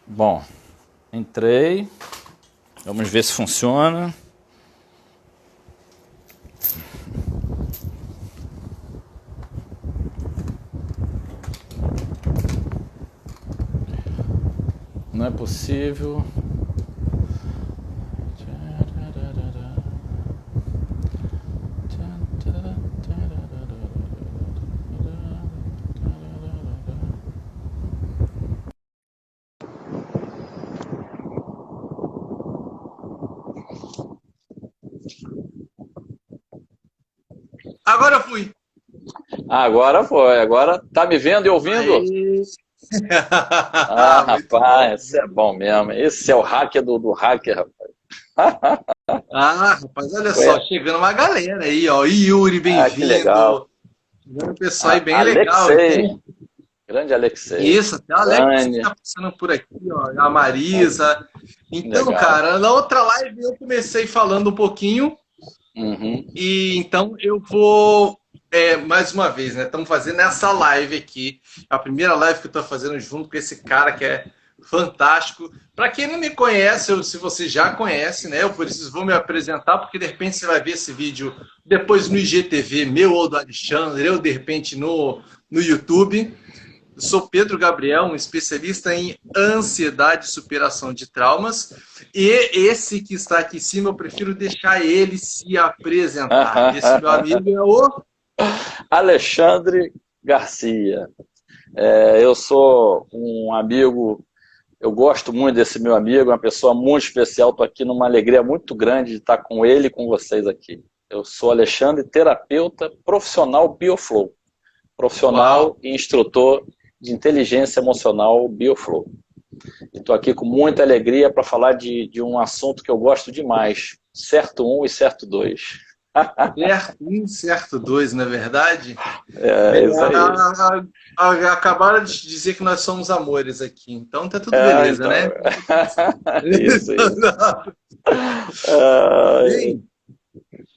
Bom, entrei. Vamos ver se funciona. Não é possível. Agora eu fui. Agora foi. Agora tá me vendo e ouvindo? Aí. Ah, Muito bom. rapaz, esse é bom mesmo. Esse é o hacker do hacker, rapaz. Ah, rapaz, olha só, Ué, chegando uma galera aí, ó. Yuri, que legal. bem-vindo. Chegando um pessoal aí bem legal. Alexei, Então, grande Alexei. isso, até o Alex que Vânia, tá passando por aqui, ó. A Marisa. Então, legal. cara, na outra live eu comecei falando um pouquinho. Uhum. E então eu vou, mais uma vez, né? Estamos fazendo essa live aqui. É a primeira live que eu estou fazendo junto com esse cara que é fantástico. Para quem não me conhece, ou se você já conhece, né? Eu preciso vou me apresentar, porque de repente você vai ver esse vídeo depois no IGTV meu ou do Alexandre, ou de repente no YouTube. Eu sou Pedro Gabriel, um especialista em ansiedade e superação de traumas. E esse que está aqui em cima, eu prefiro deixar ele se apresentar. Esse meu amigo é o. Alexandre Garcia. Eu sou um amigo, eu gosto muito desse meu amigo, uma pessoa muito especial. Estou aqui numa alegria muito grande de estar com ele e com vocês aqui. Eu sou Alexandre, terapeuta profissional Bioflow, Uau! profissional e instrutor de inteligência emocional Bioflow. E estou aqui com muita alegria para falar de um assunto que eu gosto demais, certo um e certo dois. Certo um, certo dois, não é verdade? É isso aí. Acabaram de dizer que nós somos amores aqui, então tá tudo É, beleza, então. né? Isso, isso. É, Bem,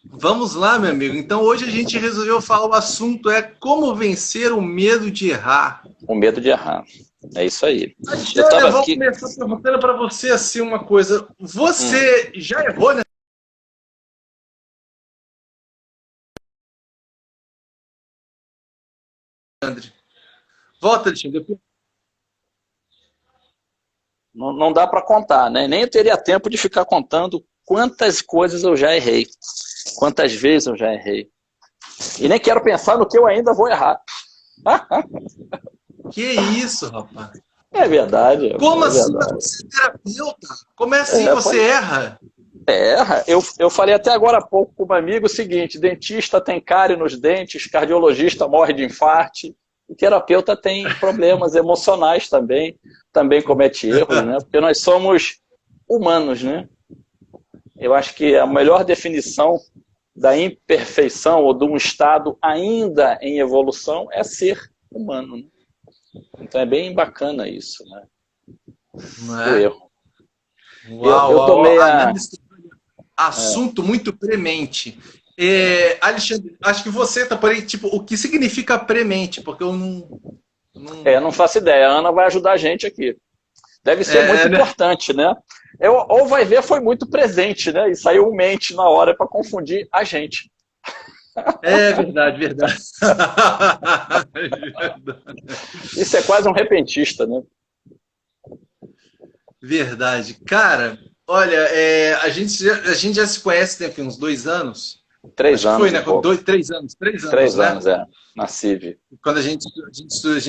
vamos lá, meu amigo. Então hoje a gente resolveu falar o assunto é como vencer o medo de errar. o medo de errar. É isso aí. Eu Alexandre, estava eu vou aqui. começar perguntando para você assim uma coisa. Hum, Você já errou, né, André? Volta, Alexandre. não dá para contar, né? Nem eu teria tempo de ficar contando quantas coisas eu já errei, quantas vezes eu já errei. E nem quero pensar no que eu ainda vou errar. Que isso, rapaz? É verdade, Como é assim? Mas verdade. você é terapeuta? Como é assim É, você pois erra? erra. Eu falei até agora há pouco com um amigo o seguinte: dentista tem cárie nos dentes, cardiologista morre de infarte, e terapeuta tem problemas emocionais também comete erros, né? Porque nós somos humanos, né? Eu acho que a melhor definição da imperfeição ou de um estado ainda em evolução é ser humano, né? Então é bem bacana isso, né? Não O é? erro. Uau, Eu uau, tomei a. análise, assunto muito premente. Alexandre, acho que você tá por aí, tipo, o que significa premente? Porque eu não Não faço ideia. A Ana vai ajudar a gente aqui. Deve ser muito né? importante, né? Ou vai ver, foi muito presente, né? E saiu mente na hora para confundir a gente. É verdade, verdade. Isso é quase um repentista, né? Verdade. Cara, olha, a gente já se conhece tem aqui uns 2 anos. Três Acho que foi, anos e né? pouco. 3 anos, 3 anos, Três né? anos, na CIV. Quando a gente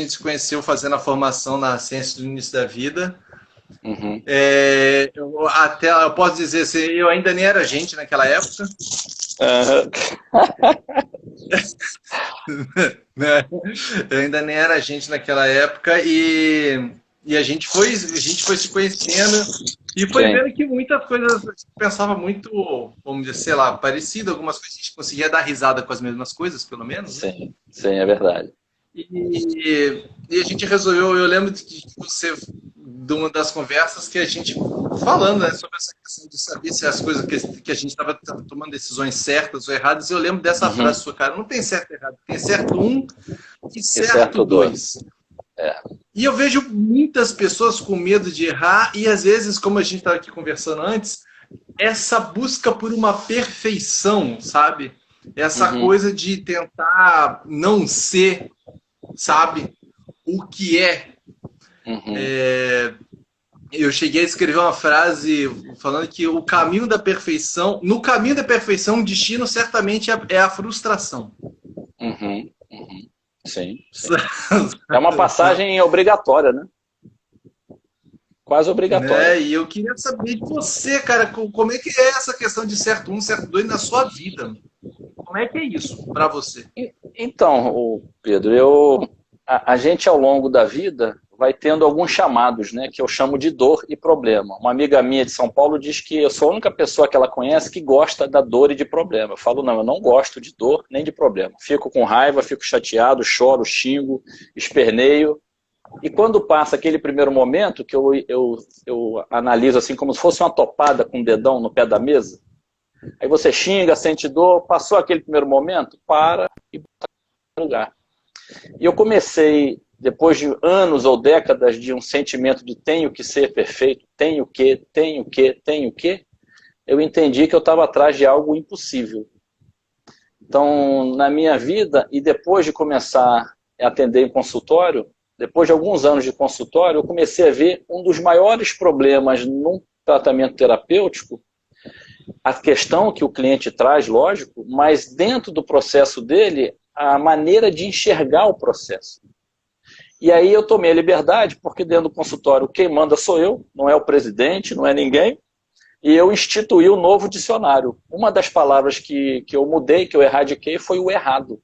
se conheceu fazendo a formação na Ciência do Início da Vida. Uhum. Até eu posso dizer assim, eu ainda nem era gente naquela época, Uhum. né? Eu ainda nem era gente naquela época e a gente foi se conhecendo e foi Sim, vendo que muitas coisas a gente pensava muito, vamos dizer, sei lá, parecido, algumas coisas a gente conseguia dar risada com as mesmas coisas, pelo menos, né? sim, é verdade. E a gente resolveu, eu lembro de você, de uma das conversas que a gente falando, né, sobre essa questão de saber se as coisas que a gente estava tomando decisões certas ou erradas, eu lembro dessa Uhum. frase sua, cara, não tem certo e errado, tem certo um e E certo certo dois. dois. É. E eu vejo muitas pessoas com medo de errar e às vezes, como a gente estava aqui conversando antes, essa busca por uma perfeição, sabe? Essa coisa de tentar não ser, sabe, o que é. Eu cheguei a escrever uma frase falando que o caminho da perfeição, no caminho da perfeição, o destino certamente é a frustração. Sim, sim. É uma passagem obrigatória, né? Quase obrigatória. E eu queria saber de você, cara, como é que é essa questão de certo um, certo dois na sua vida? Como é que é isso para você? Então, Pedro, a gente ao longo da vida vai tendo alguns chamados, né, que eu chamo de dor e problema. Uma amiga minha de São Paulo diz que eu sou a única pessoa que ela conhece que gosta da dor e de problema. Eu falo, não, eu não gosto de dor nem de problema. Fico com raiva, fico chateado, choro, xingo, esperneio. E quando passa aquele primeiro momento, que eu analiso assim como se fosse uma topada com o dedão no pé da mesa, aí você xinga, sente dor, passou aquele primeiro momento, para e volta no lugar. E eu comecei, depois de anos ou décadas de um sentimento de tenho que ser perfeito, tenho que, eu entendi que eu estava atrás de algo impossível. Então, na minha vida, e depois de começar a atender em consultório, depois de alguns anos de consultório, eu comecei a ver um dos maiores problemas num tratamento terapêutico, a questão que o cliente traz, lógico, mas dentro do processo dele, a maneira de enxergar o processo. E aí eu tomei a liberdade, porque dentro do consultório quem manda sou eu, não é o presidente, não é ninguém, e eu instituí um novo dicionário. Uma das palavras que eu mudei, que eu erradiquei, foi o errado.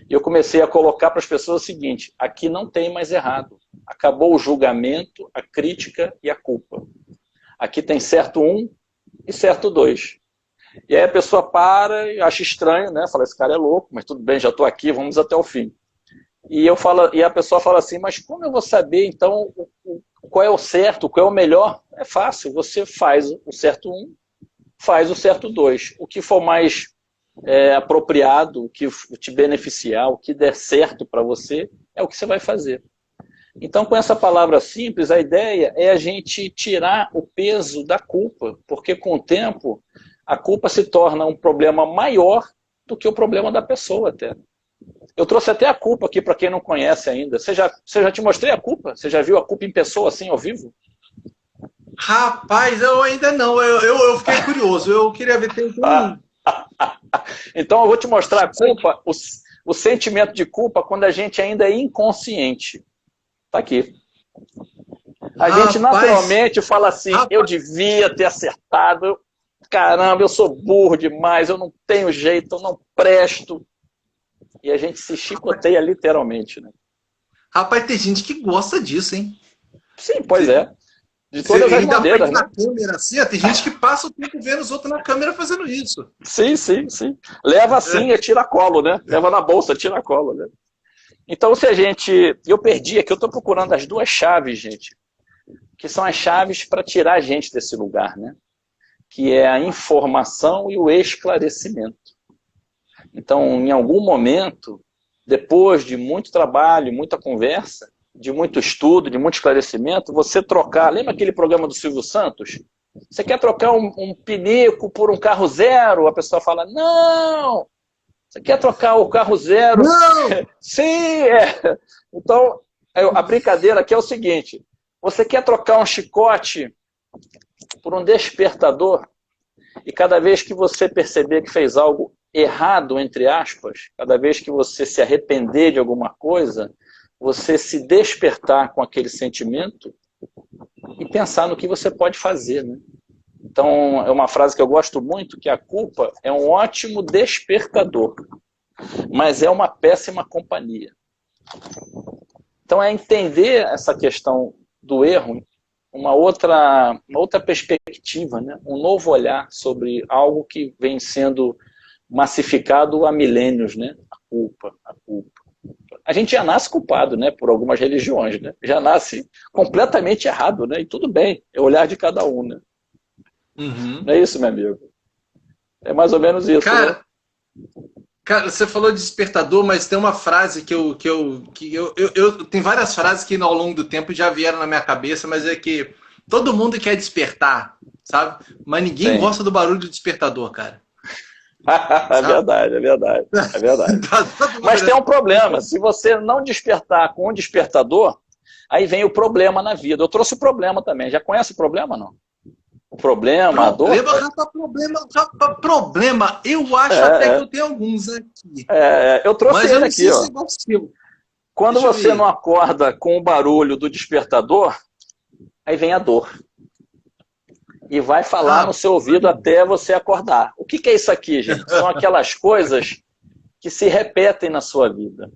E eu comecei a colocar para as pessoas o seguinte, aqui não tem mais errado. Acabou o julgamento, a crítica e a culpa. Aqui tem certo um e certo dois. E aí a pessoa para e acha estranho, né? Fala, esse cara é louco, mas tudo bem, já estou aqui, vamos até o fim. E a pessoa fala assim, mas como eu vou saber, então, qual é o certo, qual é o melhor? É fácil, você faz o certo um, faz o certo dois. O que for mais apropriado, o que te beneficiar, o que der certo para você, é o que você vai fazer. Então, com essa palavra simples, a ideia é a gente tirar o peso da culpa, porque com o tempo, a culpa se torna um problema maior do que o problema da pessoa até. Eu trouxe até a culpa aqui para quem não conhece ainda. Você já te mostrei a culpa? Você já viu a culpa em pessoa assim, ao vivo? Rapaz, eu ainda não. Eu fiquei curioso. Eu queria ver. Então eu vou te mostrar a culpa, o sentimento de culpa quando a gente ainda é inconsciente. Tá aqui. A gente naturalmente fala assim, eu devia ter acertado, caramba, eu sou burro demais, eu não tenho jeito, eu não presto. E a gente se chicoteia literalmente, né? Rapaz, tem gente que gosta disso, hein? Sim, pois é. De todas as maneiras, né? Na câmera, assim, tem gente que passa o tempo vendo os outros na câmera fazendo isso. Sim, sim, sim. Leva assim, tira colo, né? Leva na bolsa, tira colo, né? Então, se a gente... Eu perdi aqui, eu estou procurando as duas chaves, gente, que são as chaves para tirar a gente desse lugar, né? Que é a informação e o esclarecimento. Então, em algum momento, depois de muito trabalho, muita conversa, de muito estudo, de muito esclarecimento, você trocar... Lembra aquele programa do Silvio Santos? Você quer trocar um pinico por um carro zero? A pessoa fala, não! Você quer trocar o carro zero? Não! Sim! Então, a brincadeira aqui é o seguinte, você quer trocar um chicote por um despertador e cada vez que você perceber que fez algo errado, entre aspas, cada vez que você se arrepender de alguma coisa, você se despertar com aquele sentimento e pensar no que você pode fazer, né? Então, é uma frase que eu gosto muito, que a culpa é um ótimo despertador, mas é uma péssima companhia. Então, é entender essa questão do erro, uma outra perspectiva, né? Um novo olhar sobre algo que vem sendo massificado há milênios, né? A culpa. A gente já nasce culpado, né? Por algumas religiões, né? Já nasce completamente errado, né? E tudo bem, é o olhar de cada um, né? Não é isso, meu amigo? É mais ou menos isso, cara, né? Cara, você falou de despertador, mas tem uma frase tem várias frases que ao longo do tempo já vieram na minha cabeça, mas é que todo mundo quer despertar, sabe? Mas ninguém Sim. gosta do barulho do despertador, cara. É Sabe? verdade, é verdade, é verdade. Tá todo Mas tem mundo- um problema, se você não despertar com um despertador, aí vem o problema na vida. Eu trouxe o problema também. Já conhece o problema, não? O problema, a dor? Problema, problema. Eu acho até que É, eu tenho alguns aqui. eu trouxe Mas eu ele não aqui, sei se ó. é igual ao seu. Quando Deixa eu você não ver. acorda com o barulho do despertador, aí vem a dor. E vai falar no Ah, seu ouvido até você acordar. O que é isso aqui, gente? São aquelas coisas que se repetem na sua vida.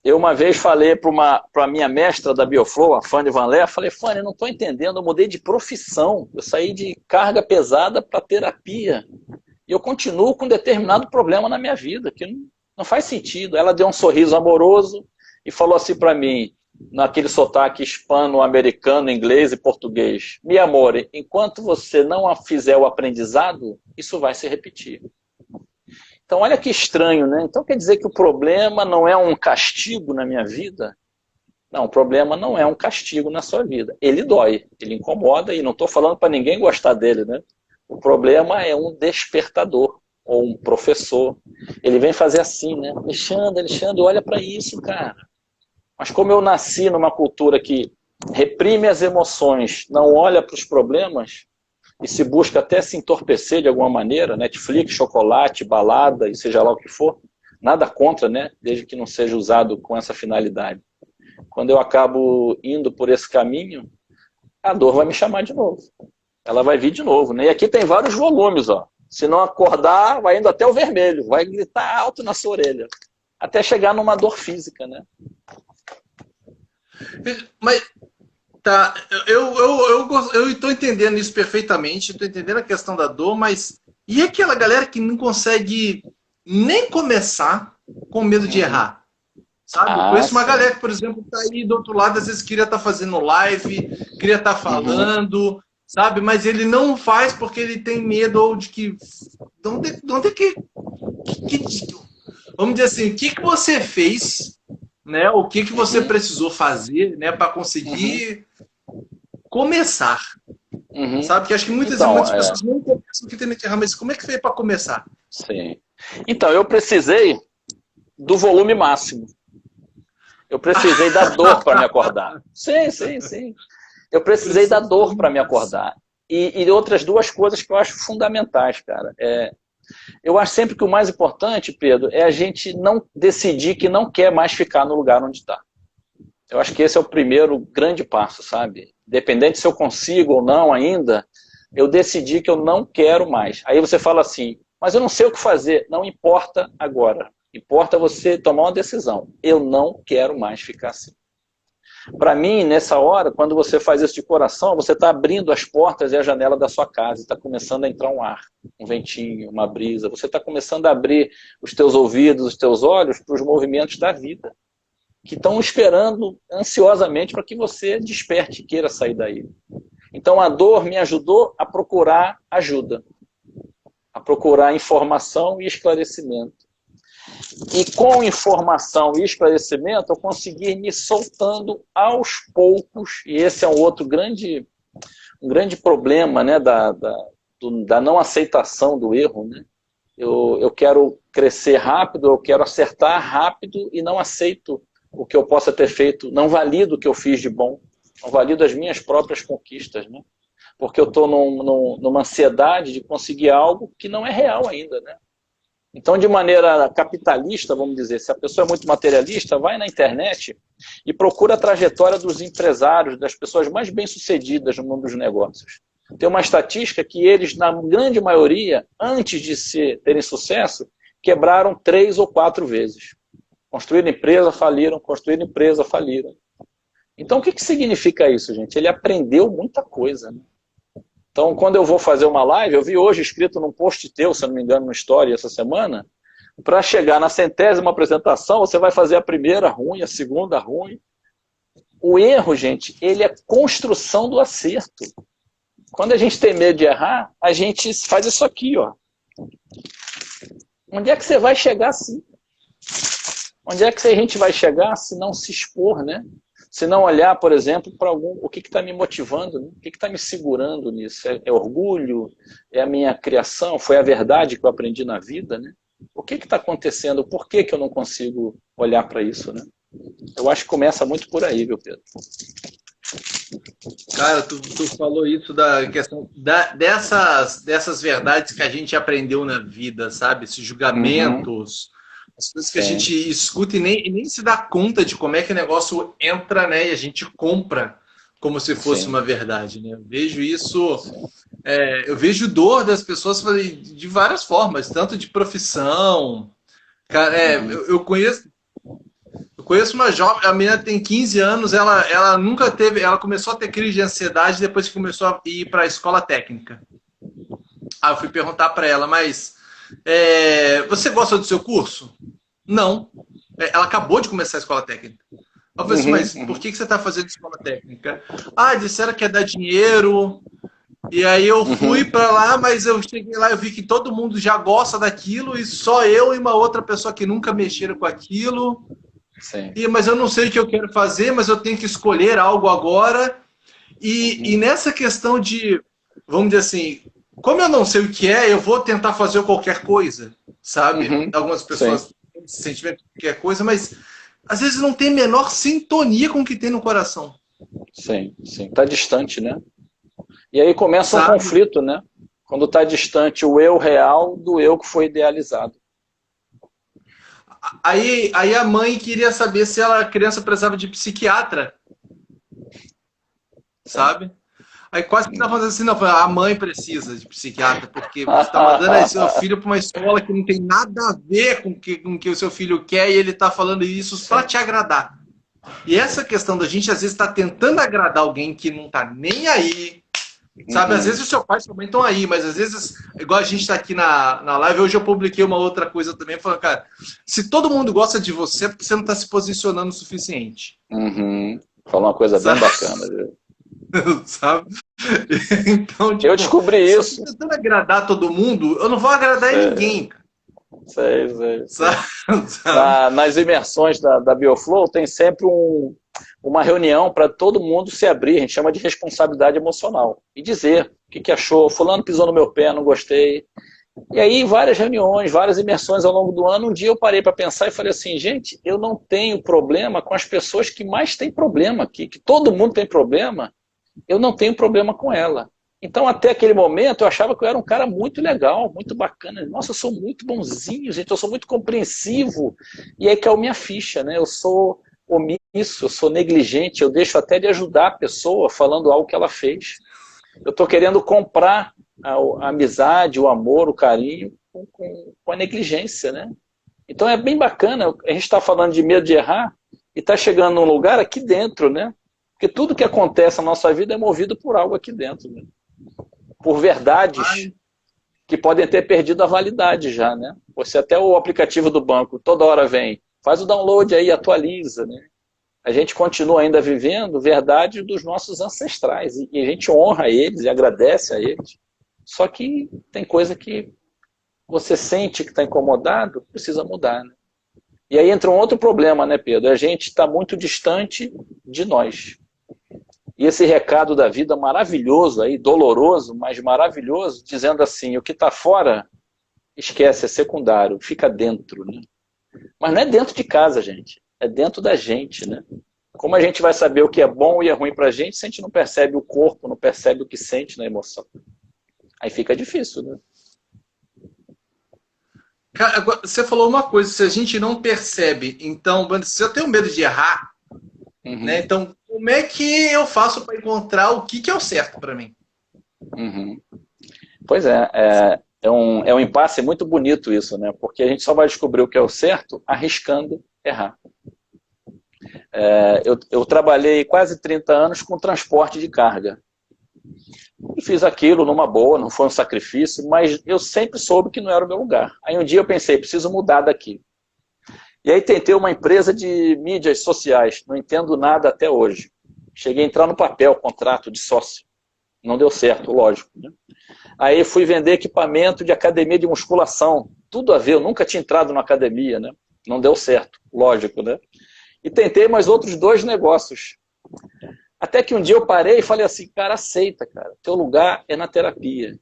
Eu uma vez falei para a minha mestra da Bioflow, a Fanny Van Leer, falei, Fanny, não estou entendendo, eu mudei de profissão, eu saí de carga pesada para terapia, e eu continuo com um determinado problema na minha vida, que não faz sentido. Ela deu um sorriso amoroso e falou assim para mim, naquele sotaque hispano-americano, inglês e português, meu amor, enquanto você não fizer o aprendizado, isso vai se repetir. Então, olha que estranho, né? Então, quer dizer que o problema não é um castigo na minha vida? Não, o problema não é um castigo na sua vida. Ele dói, ele incomoda, e não estou falando para ninguém gostar dele, né? O problema é um despertador, ou um professor. Ele vem fazer assim, né? Alexandre, olha para isso, cara. Mas como eu nasci numa cultura que reprime as emoções, não olha para os problemas, e se busca até se entorpecer de alguma maneira, Netflix, chocolate, balada, e seja lá o que for, nada contra, né? Desde que não seja usado com essa finalidade. Quando eu acabo indo por esse caminho, a dor vai me chamar de novo. Ela vai vir de novo, né? E aqui tem vários volumes, ó. Se não acordar, vai indo até o vermelho, vai gritar alto na sua orelha, até chegar numa dor física, né? Mas tá, eu estou entendendo isso perfeitamente, estou entendendo a questão da dor, mas e aquela galera que não consegue nem começar com medo de errar? Sabe? Eu Ah, conheço uma sim. galera que, por exemplo, está aí do outro lado, às vezes queria estar fazendo live, queria estar Uhum. falando, sabe? Mas ele não faz porque ele tem medo ou de que. De onde é vamos dizer assim, o que você fez, né? O que você Uhum. precisou fazer, né, para Uhum. conseguir começar, Uhum. sabe? Que acho que Então, muitas pessoas não começam que tem que errar, mas como é que fez para começar? sim. Então, eu precisei do volume máximo. Eu precisei da dor para me acordar. Sim, sim, sim. Eu precisei da dor para me acordar. E outras duas coisas que eu acho fundamentais, cara. Eu acho sempre que o mais importante, Pedro, é a gente não decidir que não quer mais ficar no lugar onde está. Eu acho que esse é o primeiro grande passo, sabe? Independente se eu consigo ou não ainda, eu decidi que eu não quero mais. Aí você fala assim, mas eu não sei o que fazer. Não importa agora. Importa você tomar uma decisão. Eu não quero mais ficar assim. Para mim, nessa hora, quando você faz isso de coração, você está abrindo as portas e a janela da sua casa, está começando a entrar um ar, um ventinho, uma brisa. Você está começando a abrir os teus ouvidos, os teus olhos para os movimentos da vida, que estão esperando ansiosamente para que você desperte e queira sair daí. Então a dor me ajudou a procurar ajuda, a procurar informação e esclarecimento. E com informação e esclarecimento eu consegui ir me soltando aos poucos, e esse é um outro um grande problema, né, da não aceitação do erro, né? Eu quero crescer rápido, eu quero acertar rápido e não aceito o que eu possa ter feito, não valido o que eu fiz de bom, não valido as minhas próprias conquistas, né? Porque eu estou numa ansiedade de conseguir algo que não é real ainda, né? Então, de maneira capitalista, vamos dizer, se a pessoa é muito materialista, vai na internet e procura a trajetória dos empresários, das pessoas mais bem-sucedidas no mundo dos negócios. Tem uma estatística que eles, na grande maioria, antes de terem sucesso, quebraram 3 ou 4 vezes. Construíram empresa, faliram, construíram empresa, faliram. Então, o que significa isso, gente? Ele aprendeu muita coisa, né? Então, quando eu vou fazer uma live, eu vi hoje escrito num post teu, se eu não me engano, no Story essa semana, para chegar na 100ª apresentação, você vai fazer a primeira ruim, a segunda ruim. O erro, gente, ele é construção do acerto. Quando a gente tem medo de errar, a gente faz isso aqui, ó. Onde é que você vai chegar assim? Onde é que a gente vai chegar se não se expor, né? Se não olhar, por exemplo, para o que está me motivando, né? O que está me segurando nisso? É orgulho? É a minha criação? Foi a verdade que eu aprendi na vida, né? O que está acontecendo? Por que eu não consigo olhar para isso, né? Eu acho que começa muito por aí, viu, Pedro? Cara, tu falou isso da questão dessas verdades que a gente aprendeu na vida, sabe? Esses julgamentos, as coisas que a gente escuta e nem se dá conta de como é que o negócio entra, né? E a gente compra como se fosse uma verdade, né? Eu vejo isso, eu vejo dor das pessoas de várias formas, tanto de profissão. Cara, eu conheço uma jovem, a menina tem 15 anos, ela nunca teve, ela começou a ter crise de ansiedade depois que começou a ir para a escola técnica. Aí eu fui perguntar para ela, mas você gosta do seu curso? Não. Ela acabou de começar a escola técnica. Eu falei assim, mas por que você está fazendo escola técnica? Ah, disseram que é dar dinheiro. E aí eu fui para lá, mas eu cheguei lá, eu vi que todo mundo já gosta daquilo e só eu e uma outra pessoa que nunca mexeram com aquilo. Mas eu não sei o que eu quero fazer, mas eu tenho que escolher algo agora. E nessa questão de, vamos dizer assim, como eu não sei o que eu vou tentar fazer qualquer coisa, sabe? Algumas pessoas têm esse sentimento de qualquer coisa, mas às vezes não tem a menor sintonia com o que tem no coração. Sim. Está distante, né? E aí começa um conflito, né? Quando está distante o eu real do eu que foi idealizado. Aí a mãe queria saber se a criança precisava de psiquiatra, sabe? Aí quase que estava fazendo assim, não, a mãe precisa de psiquiatra, porque você está mandando seu filho para uma escola que não tem nada a ver com o que o seu filho quer e ele está falando isso para te agradar. E essa questão da gente, às vezes, está tentando agradar alguém que não está nem aí, sabe? Às vezes o seu pai e sua mãe estão aí, mas às vezes, igual a gente está aqui na live, hoje eu publiquei uma outra coisa também, falando, cara, se todo mundo gosta de você, é porque você não está se posicionando o suficiente. Falou uma coisa bem bacana, viu? Sabe? Então, tipo, eu descobri isso. Se eu tô tentando agradar todo mundo, eu não vou agradar ninguém, cara. Sei. Nas imersões da BioFlow tem sempre uma reunião para todo mundo se abrir, a gente chama de responsabilidade emocional, e dizer o que achou, fulano pisou no meu pé, não gostei. E aí várias reuniões, várias imersões ao longo do ano, um dia eu parei para pensar e falei assim, gente, eu não tenho problema com as pessoas que mais têm problema aqui, que todo mundo tem problema, eu não tenho problema com ela. Então, até aquele momento, eu achava que eu era um cara muito legal, muito bacana. Nossa, eu sou muito bonzinho, gente, eu sou muito compreensivo. E aí caiu minha ficha, né? Eu sou omisso, eu sou negligente, eu deixo até de ajudar a pessoa falando algo que ela fez. Eu estou querendo comprar a amizade, o amor, o carinho com a negligência, né? Então, é bem bacana. A gente está falando de medo de errar e está chegando num lugar aqui dentro, né? Porque tudo que acontece na nossa vida é movido por algo aqui dentro, né? Por verdades que podem ter perdido a validade já, né? Você até o aplicativo do banco toda hora vem, faz o download aí, atualiza, né? A gente continua ainda vivendo verdade dos nossos ancestrais e a gente honra eles e agradece a eles. Só que tem coisa que você sente que está incomodado, precisa mudar, né? E aí entra um outro problema, né, Pedro? A gente está muito distante de nós. E esse recado da vida maravilhoso, aí, doloroso, mas maravilhoso, dizendo assim, o que está fora, esquece, é secundário, fica dentro, né? Mas não é dentro de casa, gente, é dentro da gente, né? Como a gente vai saber o que é bom e é ruim para a gente se a gente não percebe o corpo, não percebe o que sente na emoção? Aí fica difícil, né? Cara, agora, você falou uma coisa, se a gente não percebe, então, se eu tenho medo de errar, né? Então, como é que eu faço para encontrar o que é o certo para mim? Pois é um impasse muito bonito isso, né? Porque a gente só vai descobrir o que é o certo arriscando errar. Eu trabalhei quase 30 anos com transporte de carga. E fiz aquilo numa boa, não foi um sacrifício, mas eu sempre soube que não era o meu lugar. Aí um dia eu pensei, preciso mudar daqui. E aí tentei uma empresa de mídias sociais, não entendo nada até hoje. Cheguei a entrar no papel, contrato de sócio. Não deu certo, lógico, né? Aí fui vender equipamento de academia de musculação, tudo a ver, eu nunca tinha entrado na academia, né? Não deu certo, lógico, né? E tentei mais outros 2 negócios. Até que um dia eu parei e falei assim, cara, aceita, cara, teu lugar é na terapia.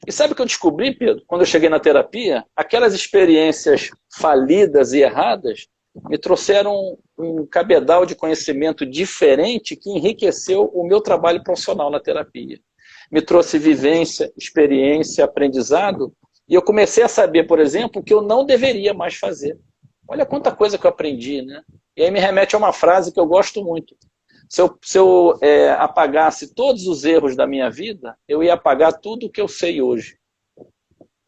E sabe o que eu descobri, Pedro? Quando eu cheguei na terapia, aquelas experiências falidas e erradas me trouxeram um cabedal de conhecimento diferente que enriqueceu o meu trabalho profissional na terapia. Me trouxe vivência, experiência, aprendizado, e eu comecei a saber, por exemplo, que eu não deveria mais fazer. Olha quanta coisa que eu aprendi, né? E aí me remete a uma frase que eu gosto muito. Se eu apagasse todos os erros da minha vida, eu ia apagar tudo o que eu sei hoje.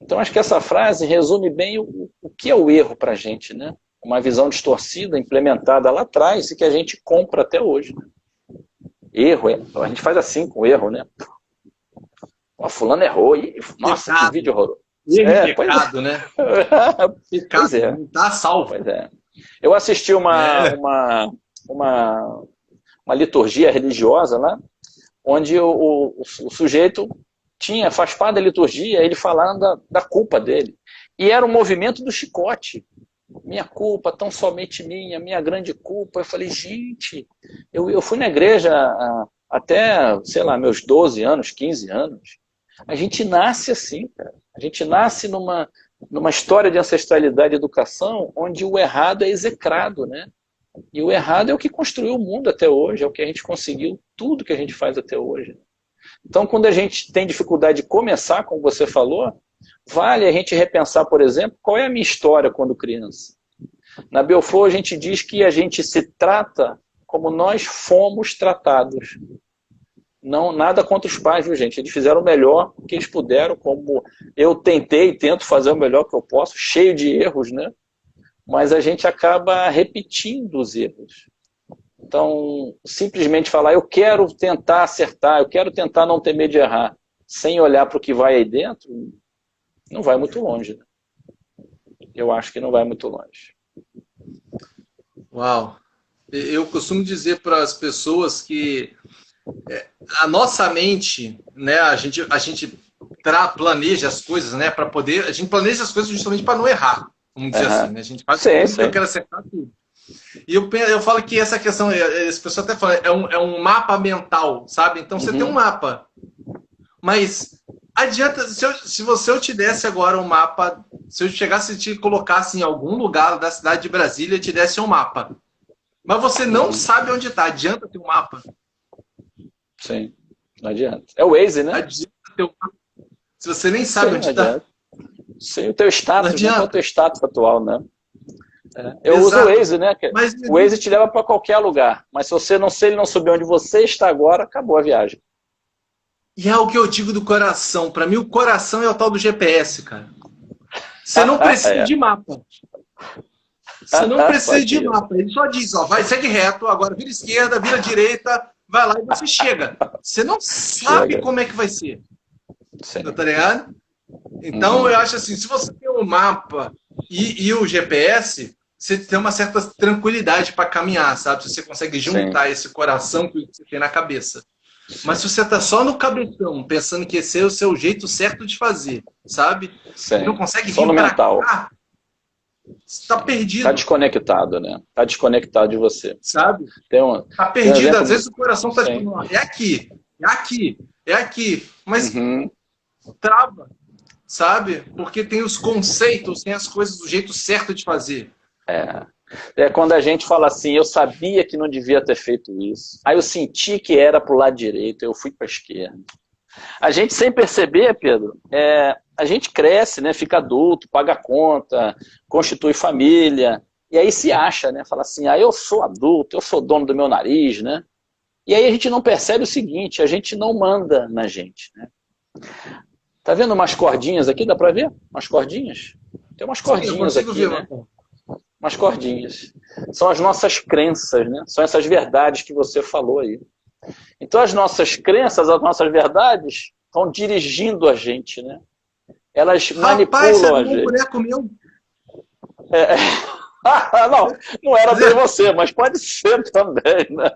Então, acho que essa frase resume bem o que é o erro para a gente, né? Uma visão distorcida, implementada lá atrás e que a gente compra até hoje. Né? Erro, a gente faz assim com erro, né? Ó, fulano errou. Nossa, que vídeo horroroso. Pecado, né? Pecado, pois é. Não tá salvo. Pois é. Eu assisti uma liturgia religiosa lá, onde o sujeito faz parte da liturgia, ele falando da culpa dele. E era o movimento do chicote. Minha culpa, tão somente minha grande culpa. Eu falei, gente, eu fui na igreja até, sei lá, meus 12 anos, 15 anos. A gente nasce assim, cara. A gente nasce numa história de ancestralidade e educação onde o errado é execrado, né? E o errado é o que construiu o mundo até hoje, é o que a gente conseguiu, tudo que a gente faz até hoje. Então, quando a gente tem dificuldade de começar, como você falou, vale a gente repensar, por exemplo, qual é a minha história quando criança. Na Bioflow, a gente diz que a gente se trata como nós fomos tratados. Não, nada contra os pais, viu, gente? Eles fizeram o melhor que eles puderam, como eu tentei e tento fazer o melhor que eu posso, cheio de erros, né? Mas a gente acaba repetindo os erros. Então, simplesmente falar, eu quero tentar acertar, eu quero tentar não ter medo de errar, sem olhar para o que vai aí dentro, não vai muito longe. Né? Eu acho que não vai muito longe. Uau! Eu costumo dizer para as pessoas que a nossa mente, né, a gente planeja as coisas, né, para poder, a gente planeja as coisas justamente para não errar, vamos dizer assim, né? A gente faz tudo que eu quero acertar tudo. E eu falo que essa questão, as pessoas até falam, é um mapa mental, sabe? Então você tem um mapa, mas adianta, se eu te desse agora um mapa, se eu chegasse e te colocasse em algum lugar da cidade de Brasília e te desse um mapa, mas você não sabe onde está, adianta ter um mapa? Sim, não adianta. É o Waze, né? Adianta ter um mapa. Se você nem sabe onde está. Sim, o teu status, não é o teu status atual, né? Eu uso o Waze, né? Mas o Waze te leva para qualquer lugar, mas se ele não souber onde você está agora, acabou a viagem. E é o que eu digo do coração. Para mim, o coração é o tal do GPS, cara. Você não precisa de mapa. Você não precisa de mapa. Ele só diz, ó, vai, segue reto, agora vira esquerda, vira direita, vai lá e você chega. Você não sabe como é que vai ser. Sim. Tá ligado? Então, eu acho assim, se você tem um mapa e o GPS, você tem uma certa tranquilidade para caminhar, sabe? Você consegue juntar esse coração que você tem na cabeça. Mas se você tá só no cabeção, pensando que esse é o seu jeito certo de fazer, sabe? Você não consegue vir pra cá, você tá perdido. Tá desconectado, né? Tá desconectado de você. Sabe? Tá perdido. Às vezes o coração tá tipo, é aqui, é aqui, é aqui. Mas trava, sabe? Porque tem os conceitos, tem as coisas do jeito certo de fazer. É quando a gente fala assim, eu sabia que não devia ter feito isso. Aí eu senti que era pro lado direito, eu fui para a esquerda. A gente, sem perceber, Pedro, a gente cresce, né? Fica adulto, paga conta, constitui família, e aí se acha, né? Fala assim, eu sou adulto, eu sou dono do meu nariz, né? E aí a gente não percebe o seguinte, a gente não manda na gente, né? Tá vendo umas cordinhas aqui? Dá para ver? Umas cordinhas? Tem umas cordinhas aqui, né? Umas cordinhas. São as nossas crenças, né? São essas verdades que você falou aí. Então as nossas crenças, as nossas verdades estão dirigindo a gente, né? Elas manipulam a gente. Não era bem você, mas pode ser também, né?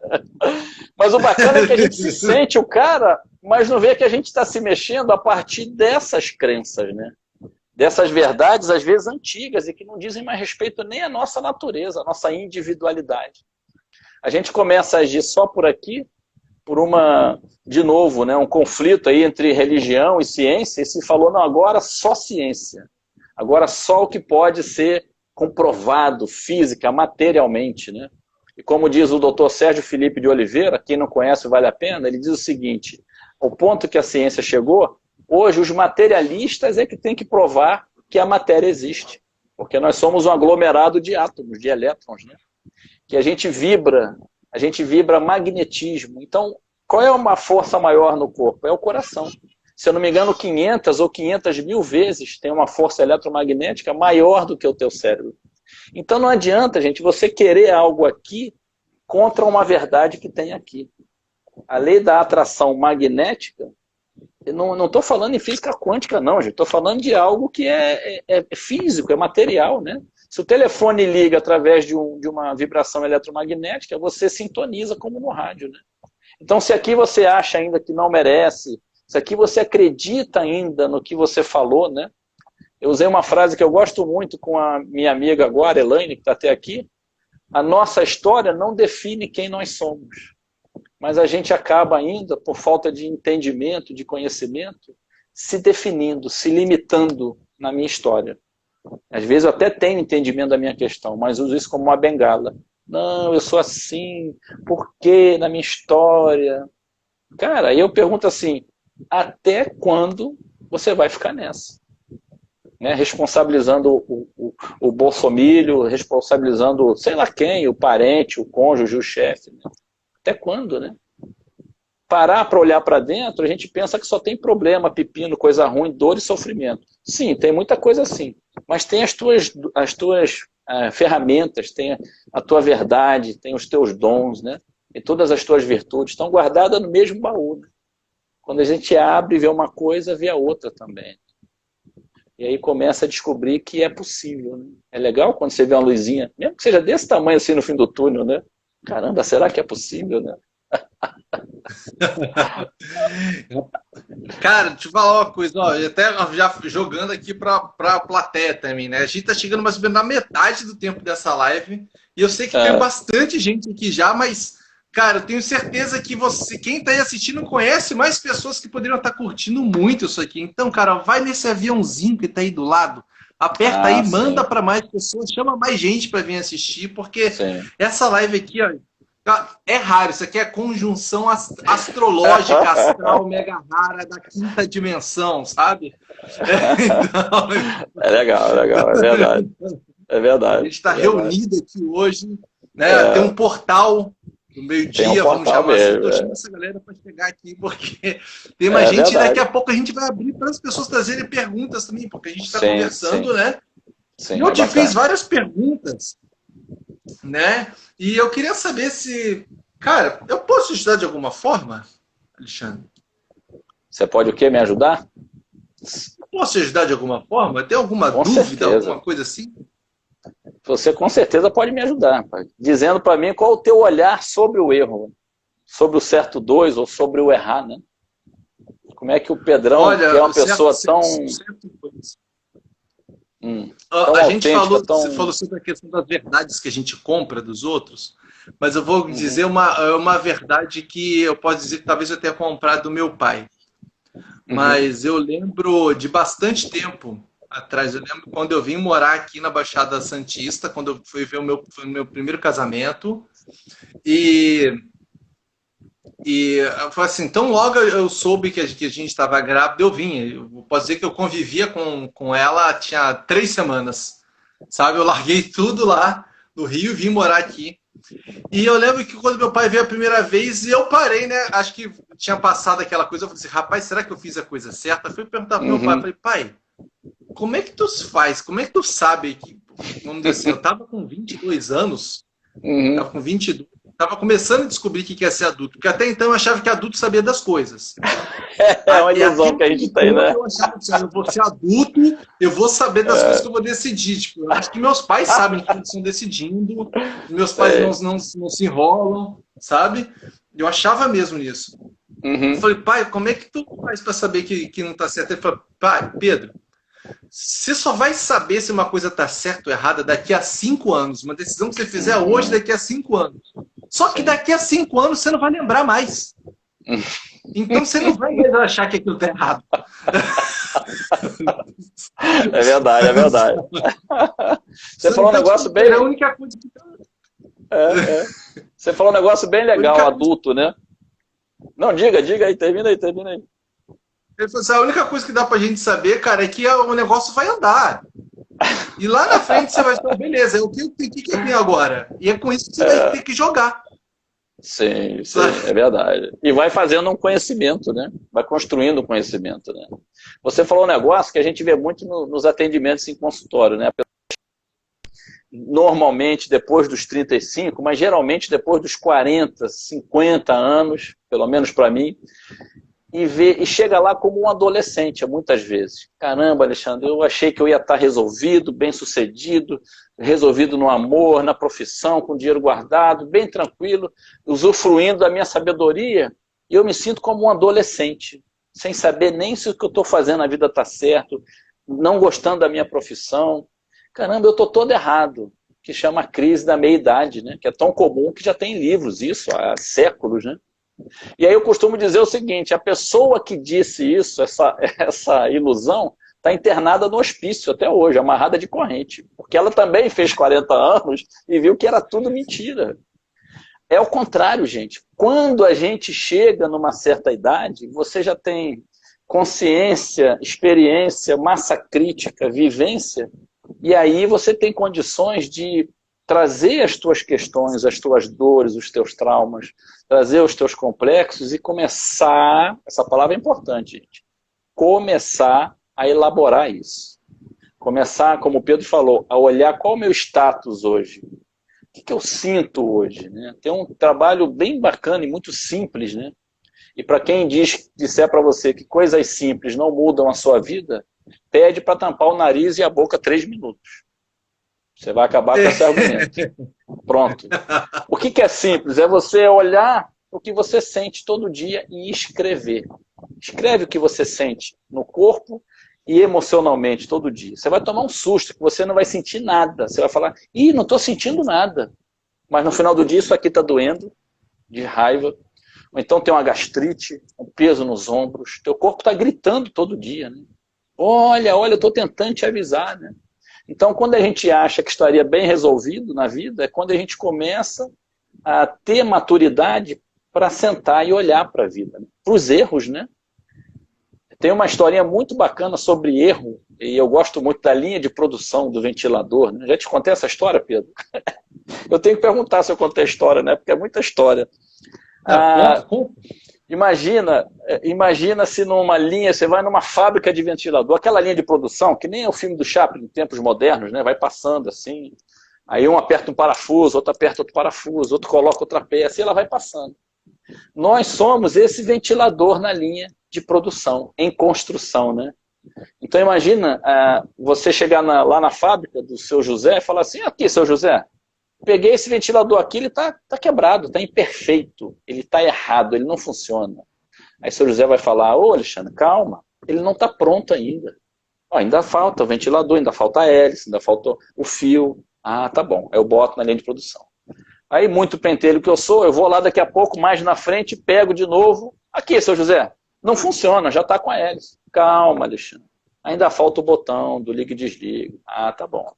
Mas o bacana é que a gente se sente o cara, mas não vê que a gente está se mexendo a partir dessas crenças, né? dessas verdades, às vezes antigas, e que não dizem mais respeito nem à nossa natureza, à nossa individualidade. A gente começa a agir só por aqui, por de novo, né, um conflito aí entre religião e ciência, e se falou, não, agora só ciência. Agora só o que pode ser comprovado física, materialmente, né? E como diz o Dr. Sérgio Felipe de Oliveira, quem não conhece vale a pena, ele diz o seguinte, ao ponto que a ciência chegou, hoje os materialistas é que tem que provar que a matéria existe, porque nós somos um aglomerado de átomos, de elétrons, né? Que a gente vibra magnetismo. Então, qual é uma força maior no corpo? É o coração. Se eu não me engano, 500 ou 500 mil vezes tem uma força eletromagnética maior do que o teu cérebro. Então não adianta, gente, você querer algo aqui contra uma verdade que tem aqui. A lei da atração magnética, eu não estou falando em física quântica, não, gente. Estou falando de algo que é físico, é material, né? Se o telefone liga através de uma vibração eletromagnética, você sintoniza como no rádio, né? Então, se aqui você acha ainda que não merece, se aqui você acredita ainda no que você falou, né? Eu usei uma frase que eu gosto muito com a minha amiga agora, Elaine, que está até aqui. A nossa história não define quem nós somos. Mas a gente acaba ainda, por falta de entendimento, de conhecimento, se definindo, se limitando na minha história. Às vezes eu até tenho entendimento da minha questão, mas uso isso como uma bengala. Não, eu sou assim, por quê na minha história? Cara, aí eu pergunto assim, até quando você vai ficar nessa? Né? Responsabilizando o bolsominion, responsabilizando sei lá quem, o parente, o cônjuge, o chefe. Né? Até quando, né? Parar para olhar para dentro, a gente pensa que só tem problema, pepino, coisa ruim, dor e sofrimento. Sim, tem muita coisa assim. Mas tem as tuas ferramentas, tem a tua verdade, tem os teus dons, né? E todas as tuas virtudes estão guardadas no mesmo baú. Né? Quando a gente abre e vê uma coisa, vê a outra também. E aí começa a descobrir que é possível. Né? É legal quando você vê uma luzinha, mesmo que seja desse tamanho assim no fim do túnel, né? Caramba, será que é possível, né? Cara, deixa eu falar uma coisa, ó, até já jogando aqui para a plateia também, né? A gente tá chegando mais ou menos na metade do tempo dessa live e eu sei que tem bastante gente aqui já, mas, cara, eu tenho certeza que quem tá aí assistindo, conhece mais pessoas que poderiam estar curtindo muito isso aqui. Então, cara, vai nesse aviãozinho que tá aí do lado, aperta aí, manda para mais pessoas, chama mais gente para vir assistir, porque essa live aqui, ó, é raro, isso aqui é conjunção astrológica, astral, mega rara, da quinta dimensão, sabe? Então, é legal, é verdade. É verdade. A gente está reunido aqui hoje, né? Tem um portal no meio-dia, vamos chamar assim. Estou chamando essa galera para chegar aqui, porque tem mais gente, e daqui a pouco a gente vai abrir para as pessoas trazerem perguntas também, porque a gente está conversando, né? Sim, eu te fiz várias perguntas, né? E eu queria saber se... Cara, eu posso ajudar de alguma forma, Alexandre? Você pode o quê? Me ajudar? Eu posso ajudar de alguma forma? Tem alguma dúvida, alguma coisa assim? Você com certeza pode me ajudar, dizendo para mim qual o teu olhar sobre o erro, sobre o certo 2 ou sobre o errar, né? Como é que o Pedrão, olha, que é uma pessoa tão... A gente falou, você falou sobre a questão das verdades que a gente compra dos outros, mas eu vou dizer uma verdade que eu posso dizer que talvez eu tenha comprado do meu pai. Mas eu lembro de bastante tempo atrás, eu lembro quando eu vim morar aqui na Baixada Santista, quando eu fui ver foi o meu primeiro casamento, e eu falei assim, tão logo eu soube que a gente estava grávida, eu vim. Eu posso dizer que eu convivia com ela tinha 3 semanas, sabe? Eu larguei tudo lá no Rio e vim morar aqui. E eu lembro que quando meu pai veio a primeira vez, eu parei, né? Acho que tinha passado aquela coisa, eu falei assim, rapaz, será que eu fiz a coisa certa? Eu fui perguntar pro meu pai, falei, pai, como é que tu faz? Como é que tu sabe que, vamos dizer assim, eu tava com 22 anos, tava com 22, tava começando a descobrir o que é ser adulto, porque até então eu achava que adulto sabia das coisas. É uma ilusão que a gente tem, né? Eu achava assim, eu vou ser adulto, eu vou saber das coisas que eu vou decidir. Tipo, eu acho que meus pais sabem que eles estão decidindo, meus pais não se enrolam, sabe? Eu achava mesmo isso. Eu falei, pai, como é que tu faz para saber que não tá certo? Ele falou, pai, Pedro, Você só vai saber se uma coisa está certa ou errada daqui a 5 anos. Uma decisão que você fizer hoje, daqui a 5 anos. Só que daqui a 5 anos você não vai lembrar mais. Então você não vai mesmo achar que aquilo está errado. É verdade, é verdade. Você falou um negócio bem... É a única coisa que... Você falou um negócio bem legal, adulto, né? Não, diga aí, termina aí. Ele falou assim, a única coisa que dá pra gente saber, cara, é que o negócio vai andar. E lá na frente você vai falar, beleza, o que eu tenho agora? E é com isso que você vai ter que jogar. Sim, é verdade. E vai fazendo um conhecimento, né? Vai construindo um conhecimento, né? Você falou um negócio que a gente vê muito nos atendimentos em consultório, né? Normalmente depois dos 35, mas geralmente depois dos 40, 50 anos, pelo menos para mim, e chega lá como um adolescente, muitas vezes. Caramba, Alexandre, eu achei que eu ia estar resolvido, bem-sucedido, resolvido no amor, na profissão, com dinheiro guardado, bem tranquilo, usufruindo da minha sabedoria, e eu me sinto como um adolescente, sem saber nem se o que eu estou fazendo na vida está certo, não gostando da minha profissão. Caramba, eu estou todo errado, que chama a crise da meia-idade, né? Que é tão comum que já tem livros isso há séculos, né? E aí eu costumo dizer o seguinte, a pessoa que disse isso, essa ilusão, está internada no hospício até hoje, amarrada de corrente, porque ela também fez 40 anos e viu que era tudo mentira. É o contrário, gente. Quando a gente chega numa certa idade, você já tem consciência, experiência, massa crítica, vivência, e aí você tem condições de trazer as tuas questões, as tuas dores, os teus traumas, trazer os teus complexos e começar, essa palavra é importante, gente, começar a elaborar isso. Começar, como o Pedro falou, a olhar qual é o meu status hoje. O que eu sinto hoje? Né? Tem um trabalho bem bacana e muito simples, né? E para quem disser para você que coisas simples não mudam a sua vida, pede para tampar o nariz e a boca 3 minutos. Você vai acabar com esse argumento. Pronto. O que é simples? É você olhar o que você sente todo dia e escrever. Escreve o que você sente no corpo e emocionalmente todo dia. Você vai tomar um susto, que você não vai sentir nada. Você vai falar, ih, não estou sentindo nada. Mas no final do dia isso aqui está doendo, de raiva. Ou então tem uma gastrite, um peso nos ombros. Teu corpo está gritando todo dia. Né? Olha, eu estou tentando te avisar, né? Então, quando a gente acha que estaria bem resolvido na vida, é quando a gente começa a ter maturidade para sentar e olhar para a vida, né? Para os erros, né? Tem uma historinha muito bacana sobre erro, e eu gosto muito da linha de produção do ventilador. Né? Já te contei essa história, Pedro? Eu tenho que perguntar se eu contei a história, né? Porque é muita história. Imagina se numa linha, você vai numa fábrica de ventilador, aquela linha de produção, que nem é o filme do Chaplin em tempos modernos, né? Vai passando assim, aí um aperta um parafuso, outro aperta outro parafuso, outro coloca outra peça, e ela vai passando. Nós somos esse ventilador na linha de produção, em construção, né? Então imagina você chegar lá na fábrica do seu José e falar assim, aqui, seu José, peguei esse ventilador aqui, ele está quebrado, está imperfeito, ele está errado, ele não funciona. Aí o seu José vai falar, ô Alexandre, calma, ele não está pronto ainda. Ainda falta o ventilador, ainda falta a hélice, ainda falta o fio. Ah, tá bom, aí eu boto na linha de produção. Aí, muito pentelho que eu sou, eu vou lá daqui a pouco, mais na frente, pego de novo. Aqui, seu José, não funciona, já está com a hélice. Calma, Alexandre, ainda falta o botão do liga e desliga. Ah, tá bom.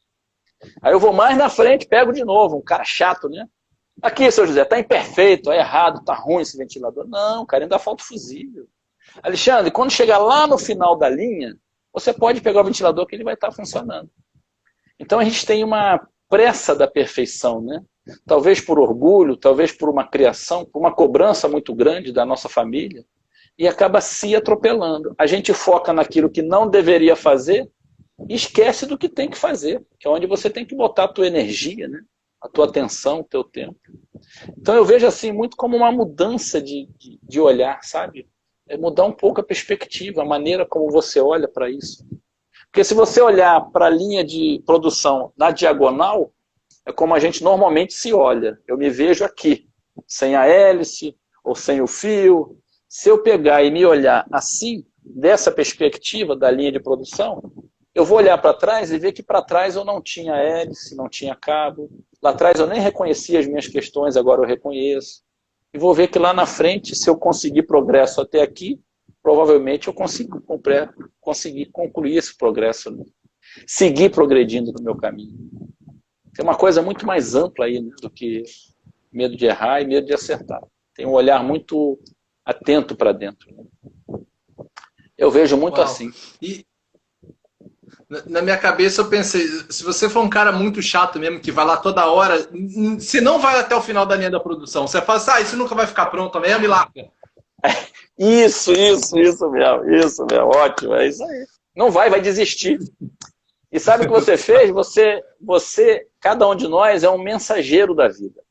Aí eu vou mais na frente, pego de novo, um cara chato, né? Aqui, seu José, tá imperfeito, é errado, tá ruim esse ventilador. Não, cara, ainda falta o fusível. Alexandre, quando chegar lá no final da linha, você pode pegar o ventilador que ele vai estar funcionando. Então a gente tem uma pressa da perfeição, né? Talvez por orgulho, talvez por uma criação, por uma cobrança muito grande da nossa família, e acaba se atropelando. A gente foca naquilo que não deveria fazer, e esquece do que tem que fazer, que é onde você tem que botar a tua energia, né? A tua atenção, o teu tempo. Então eu vejo assim muito como uma mudança de olhar, sabe? É mudar um pouco a perspectiva, a maneira como você olha para isso. Porque se você olhar para a linha de produção na diagonal, é como a gente normalmente se olha. Eu me vejo aqui, sem a hélice ou sem o fio. Se eu pegar e me olhar assim, dessa perspectiva da linha de produção, eu vou olhar para trás e ver que para trás eu não tinha hélice, não tinha cabo. Lá atrás eu nem reconhecia as minhas questões, agora eu reconheço. E vou ver que lá na frente, se eu conseguir progresso até aqui, provavelmente eu consigo conseguir concluir esse progresso, né? Seguir progredindo no meu caminho. Tem uma coisa muito mais ampla aí, né, do que medo de errar e medo de acertar. Tem um olhar muito atento para dentro, né? Eu vejo muito assim. E na minha cabeça eu pensei, se você for um cara muito chato mesmo, que vai lá toda hora, se não vai até o final da linha da produção, você fala assim, isso nunca vai ficar pronto mesmo e larga. Isso mesmo, ótimo, é isso aí. Não vai desistir. E sabe o que você fez? Cada um de nós é um mensageiro da vida.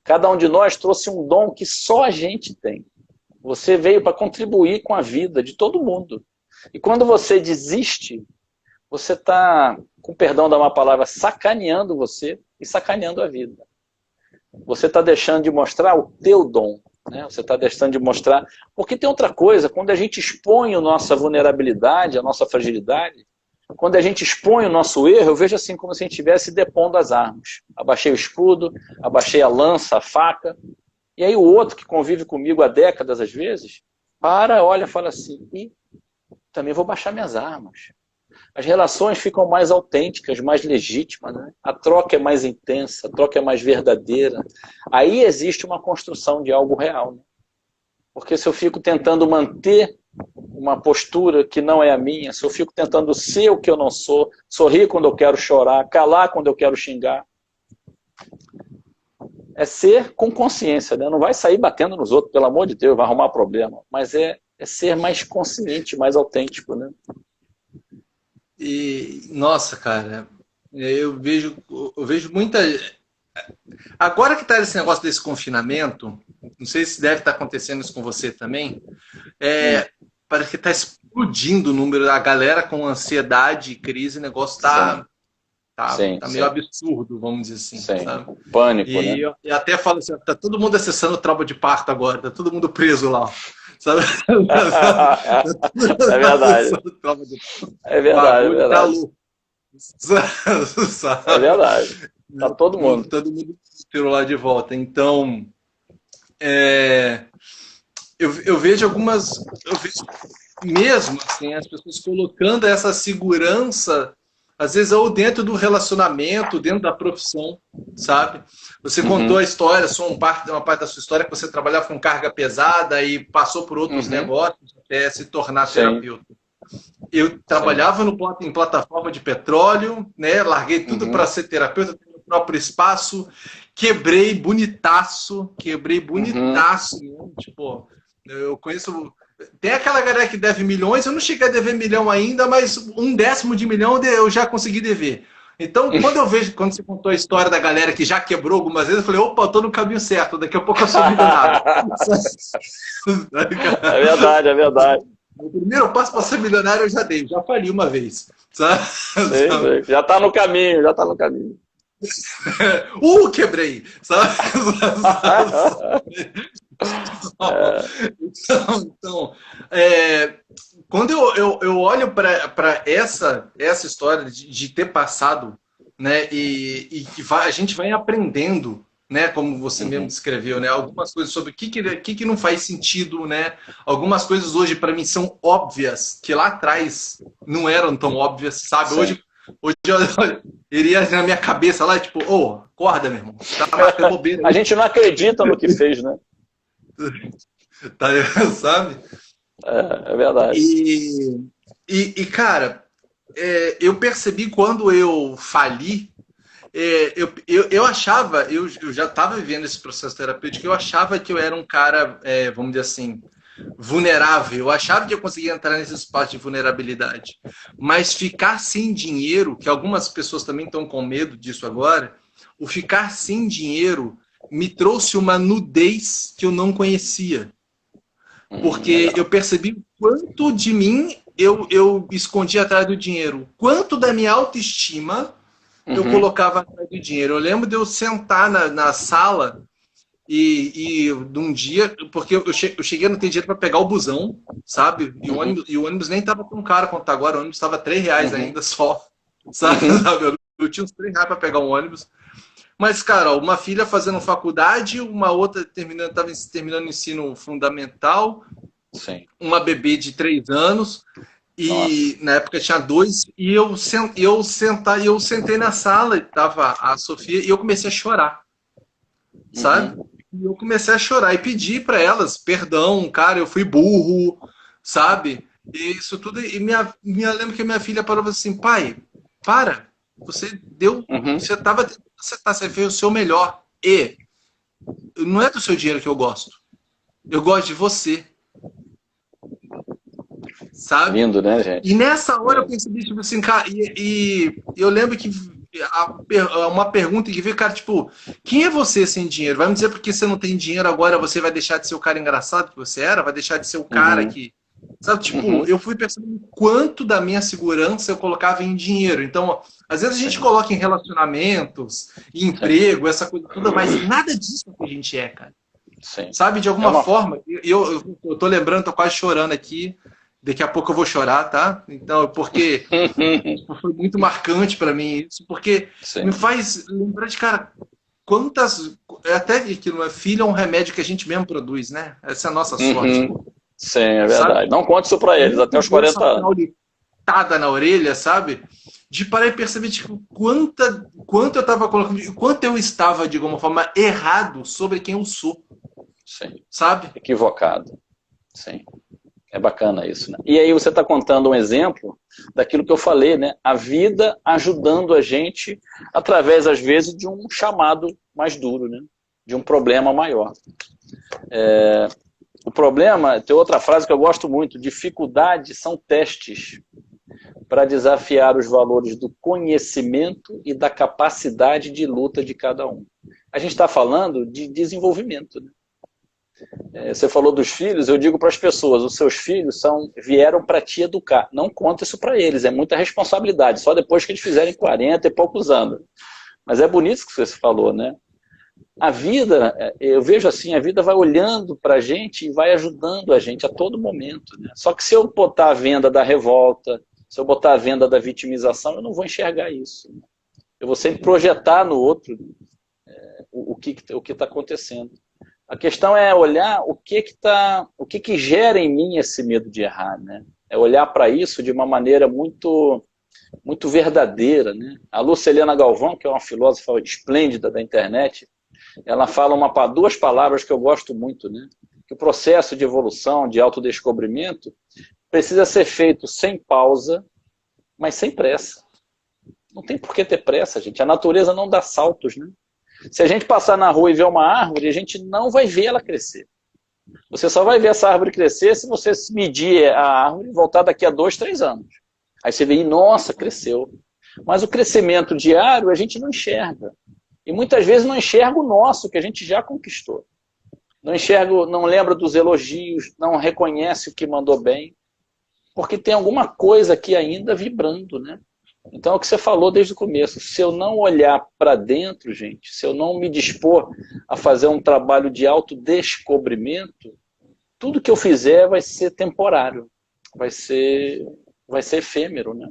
Cada um de nós trouxe um dom que só a gente tem. Você veio para contribuir com a vida de todo mundo. E quando você desiste, você está, com perdão da má palavra, sacaneando você e sacaneando a vida. Você está deixando de mostrar o teu dom, né? Você está deixando de mostrar... Porque tem outra coisa, quando a gente expõe a nossa vulnerabilidade, a nossa fragilidade, quando a gente expõe o nosso erro, eu vejo assim como se a gente estivesse depondo as armas. Abaixei o escudo, abaixei a lança, a faca, e aí o outro que convive comigo há décadas, às vezes, olha e fala assim, também vou baixar minhas armas. As relações ficam mais autênticas, mais legítimas, né? A troca é mais intensa, a troca é mais verdadeira. Aí existe uma construção de algo real, né? Porque se eu fico tentando manter uma postura que não é a minha, se eu fico tentando ser o que eu não sou, sorrir quando eu quero chorar, calar quando eu quero xingar, é ser com consciência, né? Não vai sair batendo nos outros, pelo amor de Deus, vai arrumar problema, mas é ser mais consciente, mais autêntico, né? E, nossa, cara, eu vejo muita... Agora que está esse negócio desse confinamento, não sei se deve estar acontecendo isso com você também, parece que está explodindo o número da galera com ansiedade e crise, o negócio está meio absurdo, vamos dizer assim. Sabe? Pânico, né? E até falo assim, está todo mundo acessando o trauma de parto agora, está todo mundo preso lá. Sabe? É verdade. É verdade, é verdade. É verdade. Tá todo mundo. Todo mundo tirou lá de volta. Então, eu vejo mesmo assim, as pessoas colocando essa segurança, às vezes, ou dentro do relacionamento, dentro da profissão, sabe? Você contou a história, uma parte da sua história, que você trabalhava com carga pesada e passou por outros negócios até se tornar terapeuta. Eu trabalhava em plataforma de petróleo, né? Larguei tudo para ser terapeuta, tenho meu próprio espaço, quebrei bonitaço, mesmo, tipo, eu conheço... Tem aquela galera que deve milhões, eu não cheguei a dever milhão ainda, mas 1/10 de milhão eu já consegui dever. Então, quando você contou a história da galera que já quebrou algumas vezes, eu falei, opa, eu tô no caminho certo, daqui a pouco eu sou milionário. É verdade, é verdade. O primeiro passo para ser milionário eu já dei, já falhei uma vez. Sabe? Já tá no caminho, já tá no caminho. Quebrei! Sabe? Então, quando eu olho para essa história de ter passado, né, e a gente vai aprendendo, né, como você mesmo descreveu, né, algumas coisas sobre o que não faz sentido, né, algumas coisas hoje para mim são óbvias, que lá atrás não eram tão óbvias, sabe? Hoje eu iria na minha cabeça lá, tipo, acorda, meu irmão, tá marcando bobeira aí. A gente não acredita no que fez, né? Tá, sabe? É verdade. E cara, eu percebi quando eu fali, eu achava, eu já estava vivendo esse processo terapêutico, eu achava que eu era um cara, vamos dizer assim, vulnerável. Eu achava que eu conseguia entrar nesse espaço de vulnerabilidade. Mas ficar sem dinheiro, que algumas pessoas também estão com medo disso agora, o ficar sem dinheiro me trouxe uma nudez que eu não conhecia. Porque eu percebi o quanto de mim eu escondia atrás do dinheiro. Quanto da minha autoestima eu colocava atrás do dinheiro. Eu lembro de eu sentar na sala E num dia, porque eu cheguei, não tem dinheiro para pegar o busão, sabe? E o ônibus nem tava tão caro quanto tá agora, o ônibus tava R$ 3 ainda só, sabe? Eu tinha uns R$ 3 para pegar um ônibus. Mas, cara, ó, uma filha fazendo faculdade, uma outra tava terminando o ensino fundamental, Sim. uma bebê de 3 anos, e Nossa. na época tinha 2, e eu sentei na sala, e tava a Sofia, e eu comecei a chorar, sabe? E eu comecei a chorar e pedi para elas perdão, cara, eu fui burro, sabe? E isso tudo, e lembro que a minha filha parou e falou assim, pai, para, você deu, você fez o seu melhor, e não é do seu dinheiro que eu gosto de você, sabe? Lindo, né, gente? E nessa hora eu percebi, tipo assim, cara, e eu lembro que uma pergunta que veio, cara, tipo, quem é você sem dinheiro? Vai me dizer porque você não tem dinheiro agora, você vai deixar de ser o cara engraçado que você era? Vai deixar de ser o cara que... Sabe, tipo, eu fui percebendo quanto da minha segurança eu colocava em dinheiro. Então, às vezes a gente coloca em relacionamentos, em emprego, essa coisa toda, mas nada disso é o que a gente é, cara. Sim. Sabe, de alguma forma, eu tô lembrando, tô quase chorando aqui, daqui a pouco eu vou chorar, tá? Então, porque foi muito marcante para mim isso, porque me faz lembrar de, cara, quantas... Até aquilo, né? Filho é um remédio que a gente mesmo produz, né? Essa é a nossa sorte. Sim, é verdade. Sabe? Não conte isso para eles, até os 40 anos. Essa na orelha, sabe? De parar e perceber, tipo, quanto eu estava colocando, quanto eu estava, de alguma forma, errado sobre quem eu sou. Sim. Sabe? Equivocado. Sim. É bacana isso, né? E aí você está contando um exemplo daquilo que eu falei, né? A vida ajudando a gente através, às vezes, de um chamado mais duro, né? De um problema maior. O problema, tem outra frase que eu gosto muito, dificuldades são testes para desafiar os valores do conhecimento e da capacidade de luta de cada um. A gente está falando de desenvolvimento, né? Você falou dos filhos, eu digo para as pessoas, os seus filhos vieram para te educar. Não conta isso para eles, é muita responsabilidade, só depois que eles fizerem 40 e poucos anos. Mas é bonito isso que você falou, né? A vida, eu vejo assim, a vida vai olhando para a gente e vai ajudando a gente a todo momento, né? Só que se eu botar a venda da revolta, se eu botar a venda da vitimização, eu não vou enxergar isso. Eu vou sempre projetar no outro o que está acontecendo. A questão é olhar o que gera em mim esse medo de errar, né? É olhar para isso de uma maneira muito, muito verdadeira, né? A Lucilena Galvão, que é uma filósofa esplêndida da internet, ela fala duas palavras que eu gosto muito, né? Que o processo de evolução, de autodescobrimento, precisa ser feito sem pausa, mas sem pressa. Não tem por que ter pressa, gente. A natureza não dá saltos, né? Se a gente passar na rua e ver uma árvore, a gente não vai ver ela crescer. Você só vai ver essa árvore crescer se você medir a árvore e voltar daqui a 2, 3 anos. Aí você vê, nossa, cresceu. Mas o crescimento diário a gente não enxerga. E muitas vezes não enxerga o nosso, que a gente já conquistou. Não enxerga, não lembra dos elogios, não reconhece o que mandou bem, porque tem alguma coisa aqui ainda vibrando, né? Então é o que você falou desde o começo. Se eu não olhar para dentro, gente, se eu não me dispor a fazer um trabalho de autodescobrimento, tudo que eu fizer vai ser temporário, vai ser efêmero, né?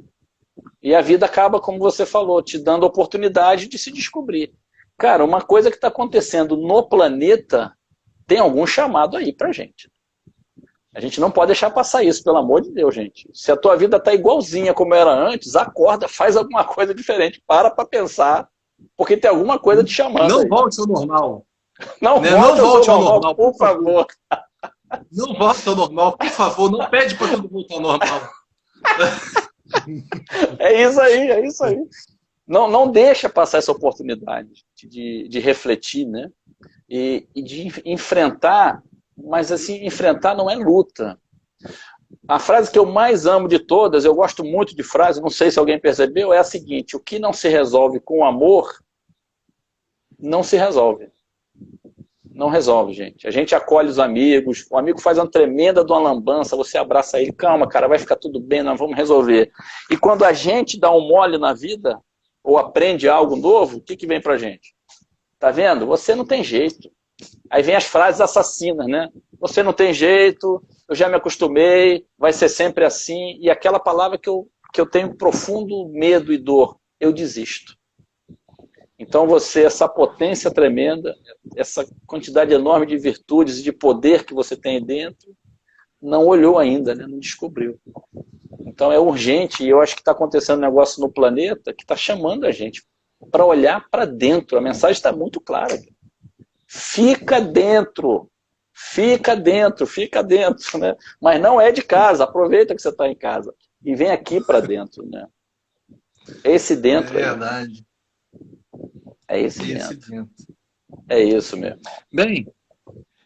E a vida acaba, como você falou, te dando a oportunidade de se descobrir. Cara, uma coisa que está acontecendo no planeta tem algum chamado aí pra gente. A gente não pode deixar passar isso, pelo amor de Deus, gente. Se a tua vida está igualzinha como era antes, acorda, faz alguma coisa diferente. Para pensar, porque tem alguma coisa te chamando. Não aí. Volte ao normal. Não volte ao normal, por favor. Não volte ao normal, por favor. Não pede para tudo voltar ao normal. É isso aí. Não deixa passar essa oportunidade de refletir, né? E de enfrentar. Mas assim, enfrentar não é luta. A frase que eu mais amo de todas, eu gosto muito de frase, não sei se alguém percebeu, é a seguinte: o que não se resolve com amor, não se resolve. Não resolve, gente. A gente acolhe os amigos, o amigo faz uma tremenda de uma lambança, você abraça ele, calma, cara, vai ficar tudo bem, nós vamos resolver. E quando a gente dá um mole na vida, ou aprende algo novo, o que vem pra gente? Tá vendo? Você não tem jeito. Aí vem as frases assassinas, né? Você não tem jeito, eu já me acostumei, vai ser sempre assim. E aquela palavra que eu tenho profundo medo e dor, eu desisto. Então você, essa potência tremenda, essa quantidade enorme de virtudes e de poder que você tem dentro, não olhou ainda, né? Não descobriu. Então é urgente, e eu acho que está acontecendo um negócio no planeta que está chamando a gente para olhar para dentro. A mensagem está muito clara. Fica dentro, fica dentro, fica dentro, né? Mas não é de casa, aproveita que você está em casa e vem aqui para dentro, né? Esse dentro. É verdade. É esse dentro. É isso mesmo. Bem,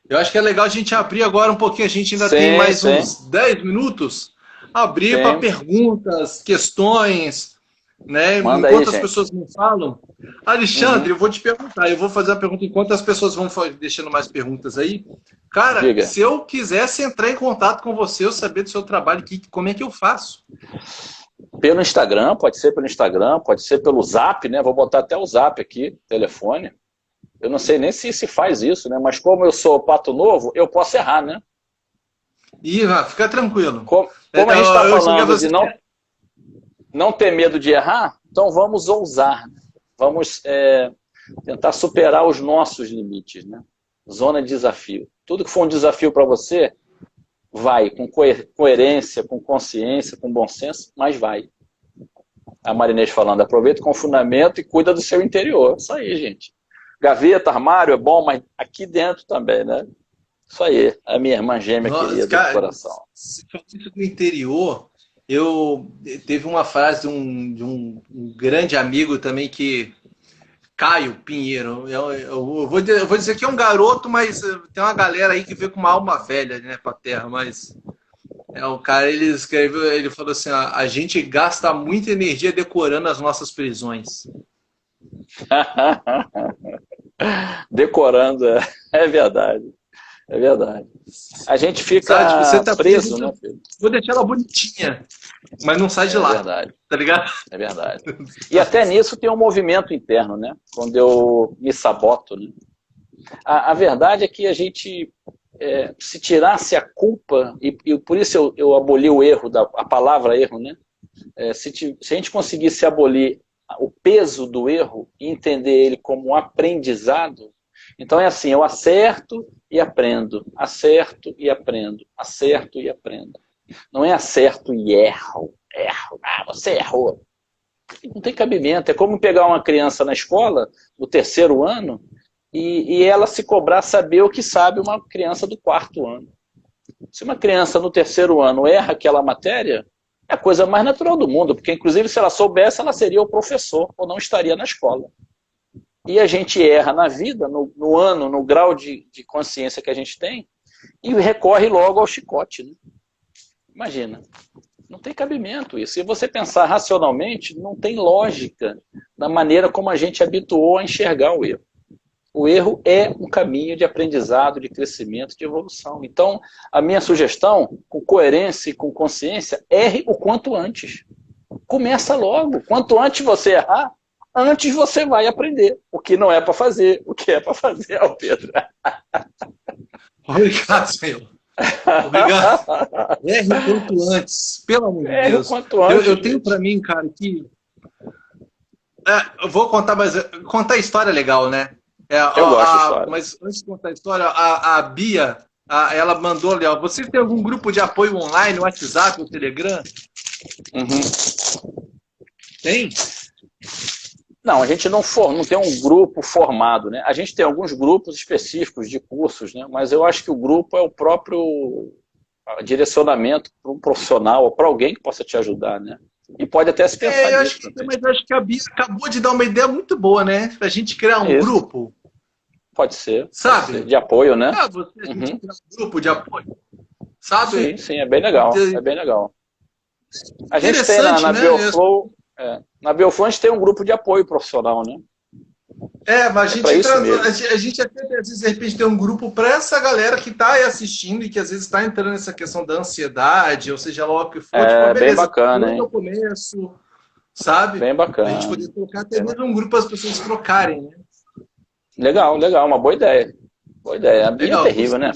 eu acho que é legal a gente abrir agora um pouquinho, a gente ainda tem mais uns 10 minutos, abrir para perguntas, questões, né? Manda enquanto aí, as pessoas me falam. Alexandre, eu vou te perguntar, eu vou fazer a pergunta enquanto as pessoas vão deixando mais perguntas aí. Cara, Diga. Se eu quisesse entrar em contato com você, eu saber do seu trabalho, como é que eu faço? Pelo Instagram, pode ser pelo Instagram, pode ser pelo Zap, né? Vou botar até o Zap aqui, telefone. Eu não sei nem se faz isso, né? Mas como eu sou pato novo, eu posso errar, né? Fica tranquilo. Como a gente está falando de não ter medo de errar, então vamos ousar. Vamos tentar superar os nossos limites, né? Zona de desafio. Tudo que for um desafio para você, vai, com coerência, com consciência, com bom senso, mas vai. A Marinês falando, aproveita com fundamento e cuida do seu interior. Isso aí, gente. Gaveta, armário é bom, mas aqui dentro também, né? Isso aí, a minha irmã gêmea querida do coração. Se for isso do interior, teve uma frase de um grande amigo também que Caio Pinheiro, eu vou dizer que é um garoto, mas tem uma galera aí que veio com uma alma velha, né, pra terra, mas o cara, ele escreveu, ele falou assim, a gente gasta muita energia decorando as nossas prisões. Decorando, é verdade. É verdade. A gente fica você tá preso, né? Vou deixar ela bonitinha, mas não sai de lá. É verdade. Tá ligado? É verdade. E até nisso tem um movimento interno, né? Quando eu me saboto, né? A verdade é que a gente, se tirasse a culpa, e por isso eu aboli o erro, a palavra erro, né? Se a gente conseguisse abolir o peso do erro e entender ele como um aprendizado, então é assim, eu acerto e aprendo, acerto e aprendo, acerto e aprendo. Não é acerto e erro, você errou. Não tem cabimento, é como pegar uma criança na escola, no 3º ano, e ela se cobrar saber o que sabe uma criança do 4º ano. Se uma criança no 3º ano erra aquela matéria, é a coisa mais natural do mundo, porque inclusive se ela soubesse, ela seria o professor, ou não estaria na escola. E a gente erra na vida, no grau de consciência que a gente tem, e recorre logo ao chicote. Né? Imagina, não tem cabimento isso. Se você pensar racionalmente, não tem lógica na maneira como a gente habituou a enxergar o erro. O erro é um caminho de aprendizado, de crescimento, de evolução. Então, a minha sugestão, com coerência e com consciência, erre o quanto antes. Começa logo. Quanto antes você errar, antes você vai aprender o que não é para fazer, o que é para fazer, Pedro. Obrigado, senhor. Obrigado. Erre o quanto antes, pelo amor de Deus. O quanto antes, eu tenho para mim, cara, que... eu vou contar, mas contar história é legal, né? Eu gosto de história. Mas antes de contar a história, a Bia, ela mandou ali, você tem algum grupo de apoio online, WhatsApp ou Telegram? Uhum. Tem? Não, a gente não tem um grupo formado, né? A gente tem alguns grupos específicos de cursos, né? Mas eu acho que o grupo é o próprio direcionamento para um profissional ou para alguém que possa te ajudar, né? E pode até se pensar nisso. Mas eu acho que a Bia acabou de dar uma ideia muito boa, né? Pra gente criar um grupo. Pode ser. Sabe? Pode ser. De apoio, né? A gente criar um grupo de apoio. Sabe? Sim, é bem legal. É bem legal. A gente tem na Bioflow... na Bioflow a gente tem um grupo de apoio profissional, né? Mas a gente até, às vezes, de repente, tem um grupo para essa galera que está aí assistindo e que, às vezes, está entrando nessa questão da ansiedade, ou seja lá o que for. Beleza, bem bacana, hein? No começo, sabe? Bem bacana. A gente poder trocar até mesmo um grupo para as pessoas trocarem, né? Legal, uma boa ideia. Boa ideia. A Bia é Legal, terrível, né?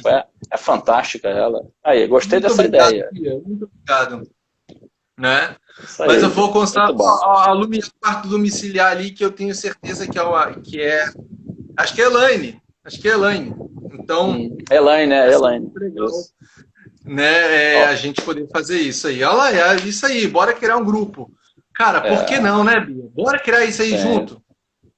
É fantástica ela. Aí, gostei muito dessa obrigado, ideia. Bia, muito obrigado. Né? Isso Mas aí, eu vou constar muito bom. a parte domiciliar ali, que eu tenho certeza acho que é Elaine. Acho que é Elaine. Então, Elaine, né? vai ser Elaine. muito legal, Isso. né? Ó, A gente poder fazer isso aí. Olha lá, é isso aí, bora criar um grupo. Cara, por que é, não, né, Bia? Bora criar isso aí sim, junto.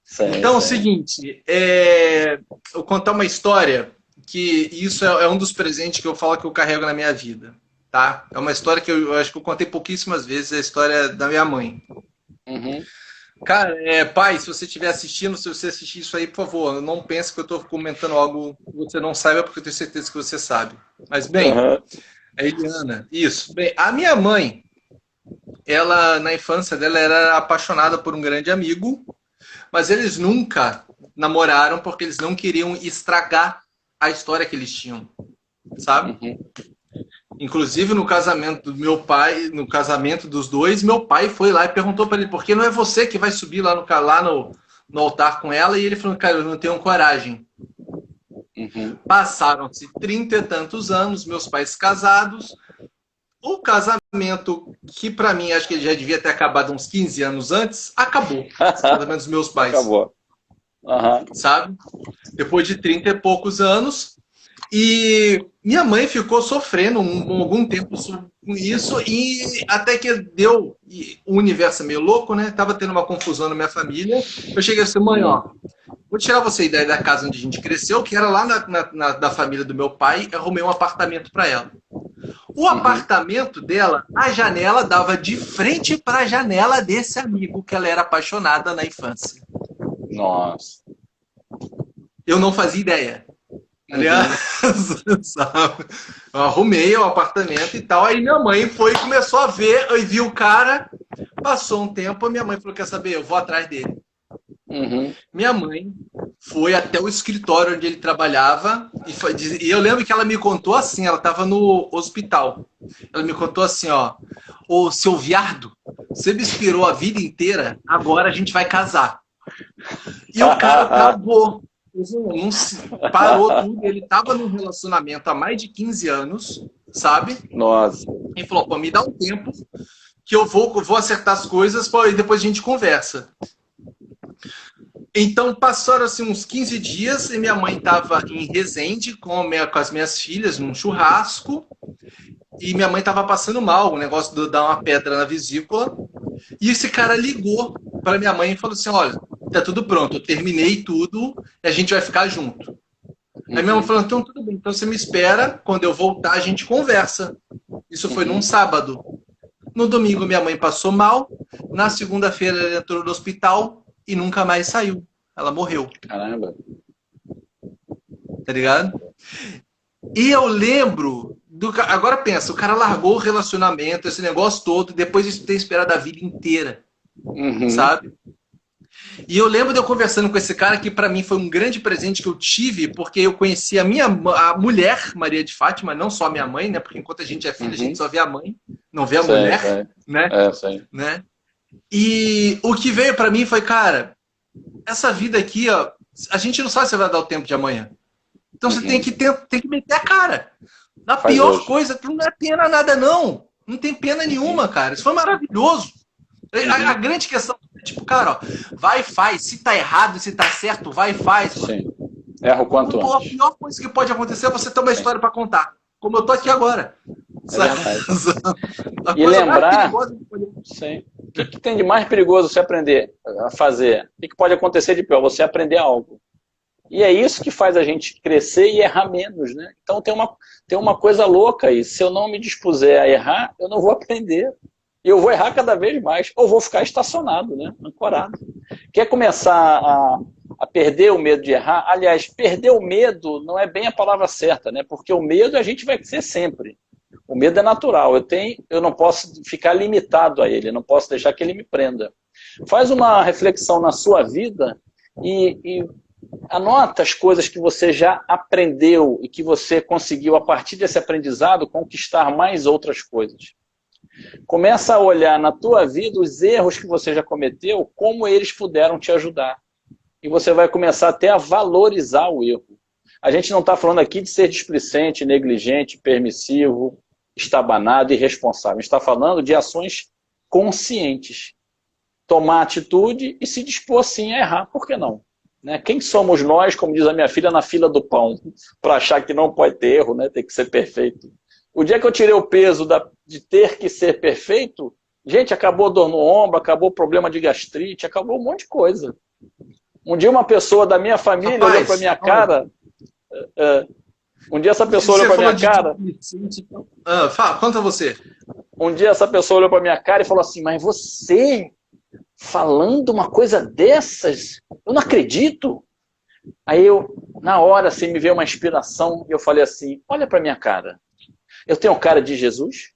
sim, Então, é o sim. seguinte, eu vou contar uma história que isso é um dos presentes que eu falo que eu carrego na minha vida, tá? É uma história que eu acho que eu contei pouquíssimas vezes, é a história da minha mãe. Uhum. Cara, pai, se você estiver assistindo, se você assistir isso aí, por favor, não pense que eu estou comentando algo que você não saiba, porque eu tenho certeza que você sabe. Mas, bem, Uhum. a Eliana, isso. Bem, a minha mãe, ela, na infância dela, era apaixonada por um grande amigo, mas eles nunca namoraram porque eles não queriam estragar a história que eles tinham, sabe? Uhum. Inclusive no casamento do meu pai, no casamento dos dois, meu pai foi lá e perguntou para ele: por que não é você que vai subir no altar com ela? E ele falou: cara, eu não tenho coragem. Uhum. Passaram-se 30 e tantos anos, meus pais casados. O casamento, que para mim acho que ele já devia ter acabado uns 15 anos antes, acabou. O casamento dos meus pais, Acabou. Uhum. sabe? Depois de 30 e poucos anos. E minha mãe ficou sofrendo algum tempo com isso, e até que deu. E o universo é meio louco, né? Tava tendo uma confusão na minha família. Eu cheguei assim, mãe, ó, vou tirar você daí da casa onde a gente cresceu, que era lá da família do meu pai, e arrumei um apartamento para ela. O Uhum. apartamento dela, a janela dava de frente para a janela desse amigo que ela era apaixonada na infância. Nossa. Eu não fazia ideia. Aliás, Uhum. sabe? Eu arrumei o apartamento e tal. Aí minha mãe foi e começou a ver, e viu o cara. Passou um tempo, a minha mãe falou: quer saber? Eu vou atrás dele. Uhum. Minha mãe foi até o escritório onde ele trabalhava. E eu lembro que ela me contou assim: ela estava no hospital. Ela me contou assim: ó, ô seu viado, você me inspirou a vida inteira, agora a gente vai casar. E o cara travou. Não parou tudo. Ele estava num relacionamento há mais de 15 anos, sabe? Nossa. E falou: pô, me dá um tempo que eu vou acertar as coisas e depois a gente conversa. Então passaram assim, uns 15 dias e minha mãe estava em Resende com as minhas filhas num churrasco. E minha mãe estava passando mal, o negócio de dar uma pedra na vesícula. E esse cara ligou para minha mãe e falou assim: olha, tá tudo pronto, eu terminei tudo e a gente vai ficar junto. Aí minha mãe falou: então tudo bem, então você me espera, quando eu voltar a gente conversa. Isso foi num sábado. No domingo minha mãe passou mal, na segunda-feira ela entrou no hospital e nunca mais saiu. Ela morreu. Caramba. Tá ligado? E eu lembro agora pensa, o cara largou o relacionamento, esse negócio todo, depois de ter esperado a vida inteira, Uhum. sabe? E eu lembro de eu conversando com esse cara que para mim foi um grande presente que eu tive, porque eu conheci a mulher, Maria de Fátima, não só a minha mãe, né? Porque enquanto a gente é filho, a gente só vê a mãe, não vê a Sei, mulher, sei. né? Sei. né? E o que veio para mim foi, cara, essa vida aqui, ó, a gente não sabe se vai dar o tempo de amanhã. Então você tem que meter a cara. A Faz pior hoje. coisa, não é pena nada, não. Não tem pena nenhuma, cara. Isso foi maravilhoso. A grande questão é, tipo, cara, ó, vai e faz. Se tá errado, se tá certo, vai e faz. Mano. Sim. Erra o quanto A antes. pior coisa que pode acontecer é você ter uma história para contar. Como eu tô aqui agora. É verdade. A E coisa mais lembrar, perigosa que pode... sim, o que tem de mais perigoso você aprender a fazer? O que pode acontecer de pior? Você aprender algo. E é isso que faz a gente crescer e errar menos, né? Então tem uma coisa louca aí. Se eu não me dispuser a errar, eu não vou aprender. E eu vou errar cada vez mais. Ou vou ficar estacionado, né? Ancorado. Quer começar a perder o medo de errar? Aliás, perder o medo não é bem a palavra certa, né? Porque o medo a gente vai ser sempre. O medo é natural. Eu não posso ficar limitado a ele. Eu não posso deixar que ele me prenda. Faz uma reflexão na sua vida e anota as coisas que você já aprendeu e que você conseguiu, a partir desse aprendizado, conquistar mais outras coisas. Começa a olhar na tua vida os erros que você já cometeu, como eles puderam te ajudar. E você vai começar até a valorizar o erro. A gente não está falando aqui de ser displicente, negligente, permissivo, estabanado e irresponsável. A gente está falando de ações conscientes. Tomar atitude e se dispor sim a errar. Por que não? Né? Quem somos nós, como diz a minha filha, na fila do pão, para achar que não pode ter erro, né? Tem que ser perfeito. O dia que eu tirei o peso de ter que ser perfeito, gente, acabou dor no ombro, acabou problema de gastrite, acabou um monte de coisa. Um dia uma pessoa da minha família olhou para minha cara... Um dia essa pessoa olhou para minha cara... Conta você. Um dia essa pessoa olhou para minha cara e falou assim, mas você falando uma coisa dessas? Eu não acredito. Aí eu, na hora, assim, me veio uma inspiração e eu falei assim, olha para minha cara. Eu tenho cara de Jesus?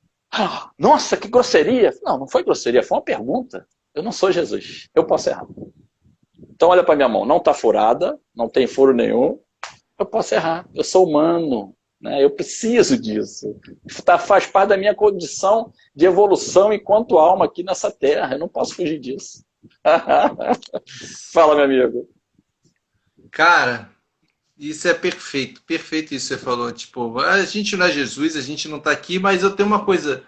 Nossa, que grosseria. Não, não foi grosseria, foi uma pergunta. Eu não sou Jesus, eu posso errar. Então olha para minha mão, não está furada, não tem furo nenhum. Eu posso errar, eu sou humano, né? Eu preciso disso. Faz parte da minha condição de evolução enquanto alma aqui nessa terra, eu não posso fugir disso. Fala, meu amigo. Cara, isso é perfeito, perfeito isso que você falou. Tipo, a gente não é Jesus, a gente não está aqui, mas eu tenho uma coisa.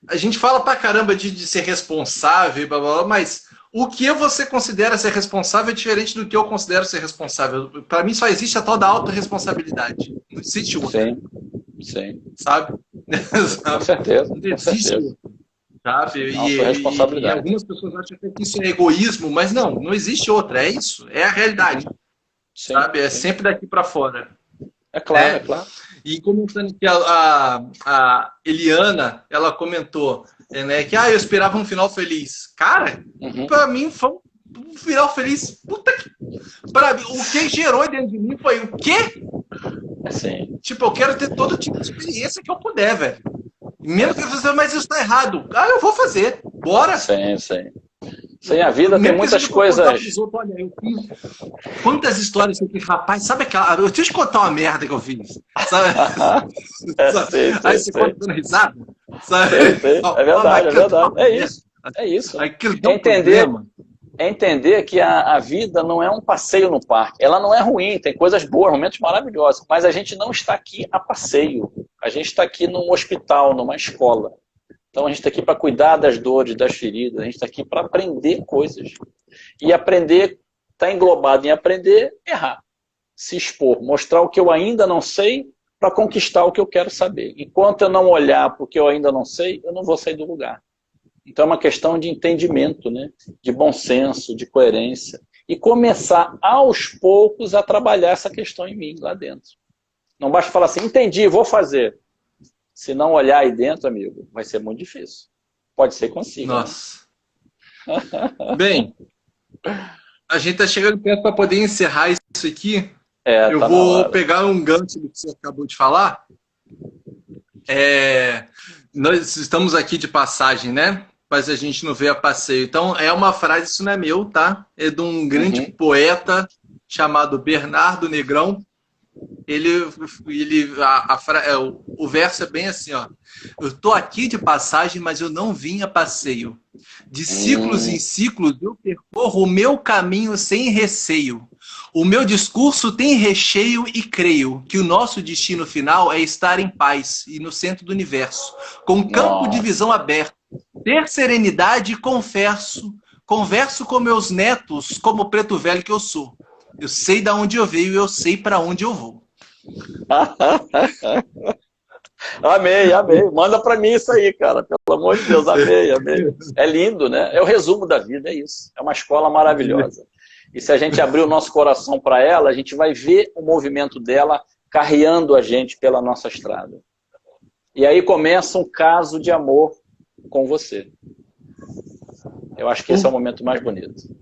A gente fala pra caramba de ser responsável, blá, blá, blá, mas... O que você considera ser responsável é diferente do que eu considero ser responsável. Para mim só existe a tal da autorresponsabilidade. Não existe outra. Sim, sim. Sabe? Com certeza. Não existe outra. Sabe? E algumas pessoas acham que isso é egoísmo, mas não existe outra. É isso. É a realidade. Sim, sabe? É sim. sempre daqui para fora. É claro, é claro. E comentando que a Eliana, ela comentou... né, que eu esperava um final feliz. Cara, pra mim foi um final feliz. Puta que... Pra mim, o que gerou dentro de mim foi o quê? Sim. Tipo, eu quero ter todo tipo de experiência que eu puder, velho. Mesmo que eu fazer, mas isso tá errado. Eu vou fazer. Bora. Sim, sim. Sim, a vida tem muitas coisas... Olha, eu fiz... Quantas histórias eu fiz, rapaz, sabe aquela... Eu te contar uma merda que eu fiz. Sabe? Aí você conta dando risada. Sabe? É verdade, é verdade. É isso. É isso. É entender que a vida não é um passeio no parque. Ela não é ruim, tem coisas boas, momentos maravilhosos. Mas a gente não está aqui a passeio. A gente está aqui num hospital, numa escola. Então a gente está aqui para cuidar das dores, das feridas. A gente está aqui para aprender coisas. E aprender está englobado em aprender, errar. Se expor, mostrar o que eu ainda não sei para conquistar o que eu quero saber. Enquanto eu não olhar para o que eu ainda não sei, eu não vou sair do lugar. Então é uma questão de entendimento, né? De bom senso, de coerência. E começar aos poucos a trabalhar essa questão em mim, lá dentro. Não basta falar assim, entendi, vou fazer. Se não olhar aí dentro, amigo, vai ser muito difícil. Pode ser consigo. Nossa. Né? Bem, a gente está chegando perto para poder encerrar isso aqui. Eu vou pegar um gancho do que você acabou de falar. Nós estamos aqui de passagem, né? Mas a gente não vê a passeio. Então, é uma frase, isso não é meu, tá? É de um grande poeta chamado Bernardo Negrão. O verso é bem assim, ó. Eu tô aqui de passagem, mas eu não vim a passeio. De ciclos em ciclos eu percorro o meu caminho sem receio. O meu discurso tem recheio e creio que o nosso destino final é estar em paz e no centro do universo, com um campo de visão aberto, ter serenidade e converso com meus netos como o preto velho que eu sou. Eu sei de onde eu veio e eu sei para onde eu vou. Amei, amei. Manda para mim isso aí, cara. Pelo amor de Deus, amei, amei. É lindo, né? É o resumo da vida, é isso. É uma escola maravilhosa. E se a gente abrir o nosso coração para ela, a gente vai ver o movimento dela carreando a gente pela nossa estrada. E aí começa um caso de amor com você. Eu acho que esse é o momento mais bonito.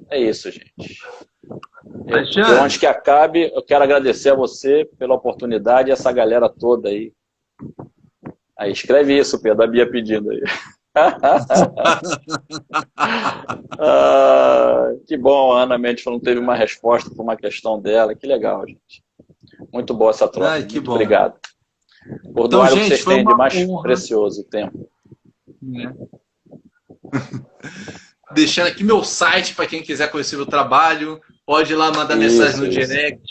É isso, gente. Antes que acabe, eu quero agradecer a você pela oportunidade e essa galera toda aí. Aí, escreve isso, Pedro, a Bia pedindo aí. Que bom, a Ana Mendes não teve uma resposta para uma questão dela. Que legal, gente. Muito boa essa troca. Muito bom. Obrigado. Por doar o que vocês têm de mais precioso, o tempo. Deixando aqui meu site para quem quiser conhecer o trabalho. Pode ir lá mandar mensagem no direct.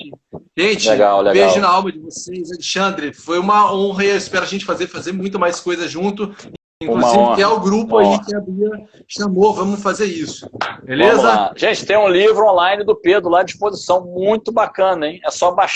Gente, legal, legal. Beijo na alma de vocês. Alexandre, foi uma honra e eu espero a gente fazer muito mais coisas junto. Inclusive, que é o grupo aí que a Bia chamou. Vamos fazer isso. Beleza? Vamos lá. Gente, tem um livro online do Pedro lá à disposição. Muito bacana, hein? É só baixar.